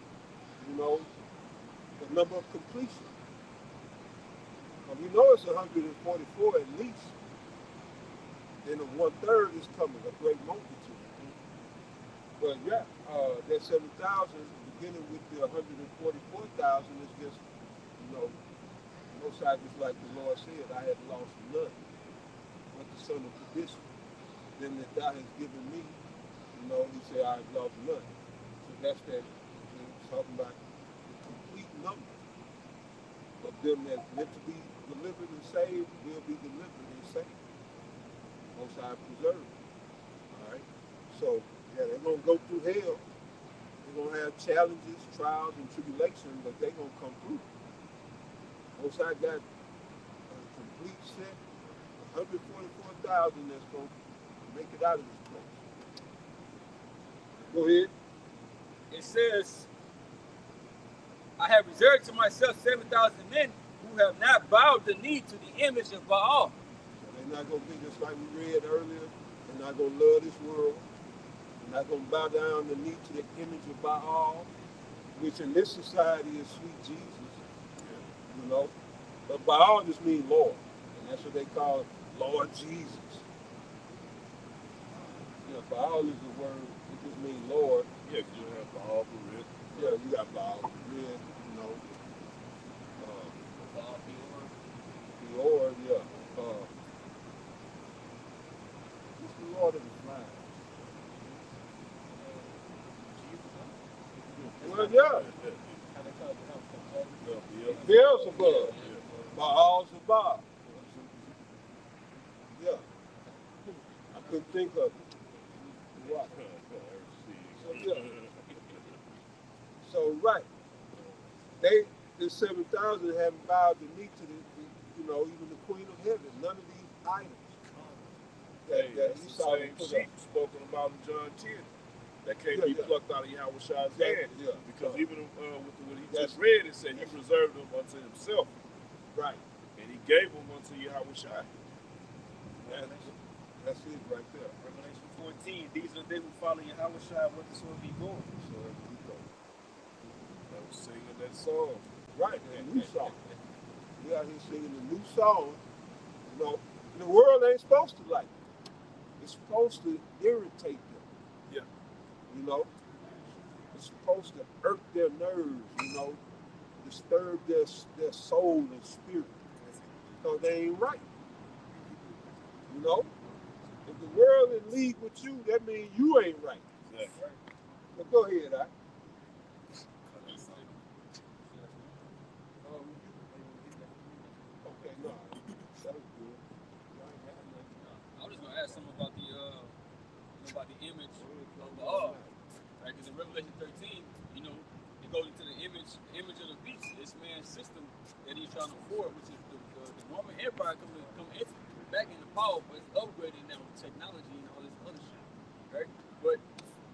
the number of completion. We know it's 144 at least. Then 1/3 is coming, a great multitude. But yeah, that 7,000, beginning with the 144,000 is just, most I just like the Lord said, I have lost none, but the son of perdition. Then that thou hast given me, he said, I have lost none. So that's that, talking about the complete number of them that's meant to be delivered and saved will be delivered and saved. Most High preserved. All right. So yeah, they're gonna go through hell. They're gonna have challenges, trials, and tribulation, but they're gonna come through. Most High got a complete set, 144,000 that's gonna make it out of this place. Go ahead. It says, I have reserved to myself 7,000 men who have not bowed the knee to the image of Baal. So they're not going to be just like we read earlier. They're not going to love this world. They're not going to bow down the knee to the image of Baal, which in this society is sweet Jesus, you know. But Baal just means Lord, and that's what they call Lord Jesus. Yeah, Baal is the word, it just means Lord. Yeah, 'cause you have Baal Berith. Yeah, you got Baal, Red, you know. Baal Peor, yeah. What's the Lord of the Flies? Well, yeah, Beelzebub, Baal Zebub. Yeah, I couldn't think of it. Right. So, yeah. So, right. The 7,000 haven't bowed the knee to even the Queen of Heaven. None of these idols Hey, that that's you the saw same them put sheep up. spoken about in John 10 that can't Yeah, be yeah. plucked out of Yahushua's Yeah, hand. yeah. Because even with what he That's- just read, it said he reserved them unto himself, Right. and he gave them unto Yahushua. That's it right there. Revelation 14. These are they who follow Yahweh whatsoever he goes. So there we go. That was singing that song. Right, a new song. We out here singing a new song. You know, the world ain't supposed to like it. It's supposed to irritate them. Yeah. You know, it's supposed to irk their nerves. You know, disturb their soul and spirit. Because they ain't right. You know, if the world in league with you, that means you ain't right. Exactly. But go ahead, I. Okay, no, that was good. I was just gonna ask something about the image of Baal, right? Because in Revelation 13, it goes into the image of the beast. This man's system that he's trying to forward, which is the Roman Empire come back into power, but it's upgraded now with technology and all this other shit, right? But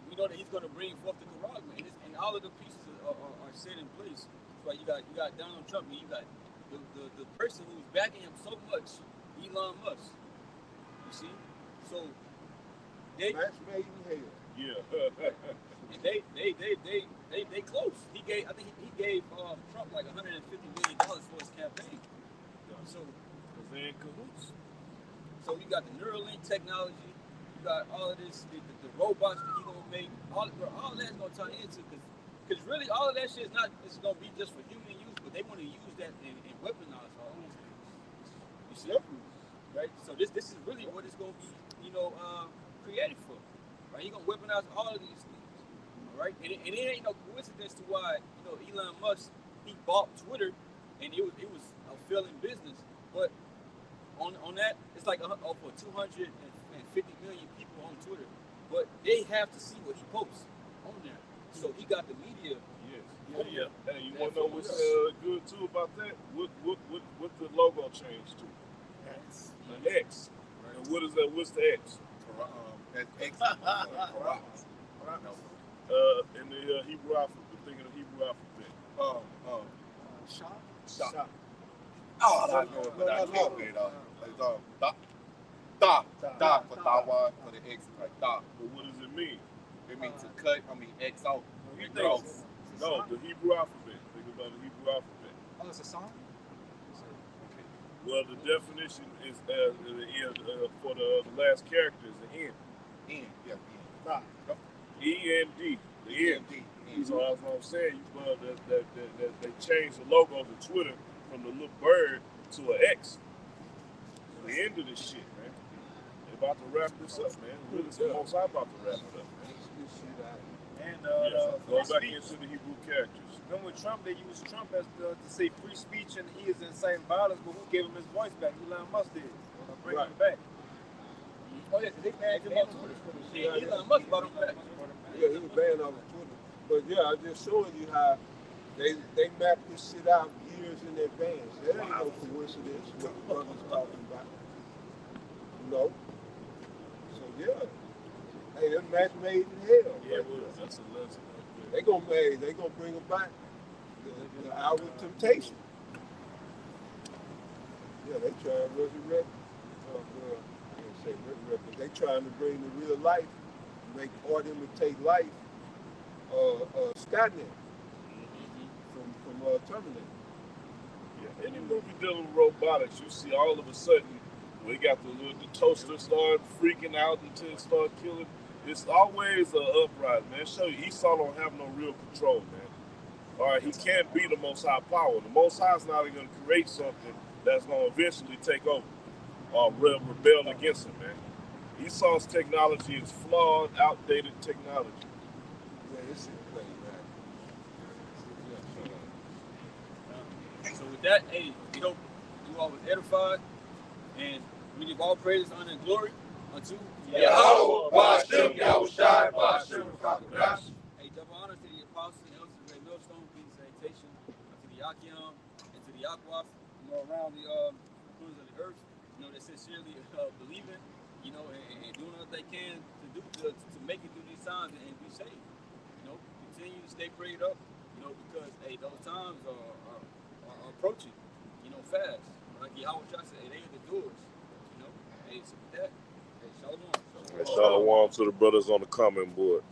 we know that he's gonna bring forth the Karagma, and all of the pieces are set in place. That's why you got Donald Trump, and you got the person who's backing him so much, Elon Musk. You see, so they Match made in hell. Yeah. and they close. I think he gave Trump like $150 million for his campaign. So Because they in cahoots. so you got the Neuralink technology, you got all of this, the robots that he gonna make, all that's gonna turn into because really all of that shit is gonna be just for human use, but they want to use that and weaponize all these things. You see, right? So this is really what it's gonna be, created for, right? He gonna weaponize all of these things, all right? And it ain't no coincidence to why Elon Musk he bought Twitter, and it was a failing business, but on that it's like over 250 million people on Twitter, but they have to see what he posts on there. So he got the media. Yes. Yeah. Hey, you want to know what's good too about that? What the logo changed to? X. An X. Right. And what is that? What's the X? X. In the Hebrew alphabet. Thinking of Hebrew alphabet. Shop. Oh, I know it, but I can't read it. Da for Dawa, for the X, like da. But what does it mean? It means to cut, X out. You think Gross. No, the Hebrew alphabet. Think about the Hebrew alphabet. Oh, it's a song? Well, the definition is for the last character is the N. N, yeah, E and D. The N. D. So that's what I'm saying. That they changed the logo of the Twitter from the little bird to an X. The end of this shit, man. They're about to wrap this up, man. Really, it's the most I'm about to wrap it up. And Go back into the Hebrew characters. Remember with Trump, they used Trump as to say free speech and he is inciting violence, but who gave him his voice back? Elon Musk did. Bring him back. Oh yeah, they banned him on Twitter. Yeah, Elon Musk brought him back. Yeah, he was banned off of Twitter. But yeah, I'm just showing you how they mapped this shit out years in advance. There ain't no coincidence what the brother's talking about. You know? So yeah. Hey, match made in hell. Yeah, right it was. there. That's a lesson. They gonna bring about the hour of temptation. Yeah, they trying to resurrect. I didn't say resurrect, but they trying to bring the real life, make art imitate life. Skynet from Terminator. Yeah, any movie dealing with robotics, you see all of a sudden we got the toaster start freaking out until it start killing. It's always an uprising, man. Show you Esau don't have no real control, man. All right, he can't be the Most High power. The Most High is not going to create something that's going to eventually take over or rebel against him, man. Esau's technology is flawed, outdated technology. Yeah, this is crazy, man. So with that, hey, we hope you all was edified, and we give all praises, honor, and glory unto Yahweh, Ba'ashem, Yahushai, Ba'ashem, Rakadash. a double honor to the apostles and elders of the great millstone, peace and salutation to the Achion and to the Aquaf, around the corners of the earth, that sincerely believing, and doing what they can to do to make it through these times and be saved. Continue to stay prayed up, because those times are approaching, fast. Like Yahweh said, they are the doors. So with that, shalom. And shalom to the brothers on the comment board.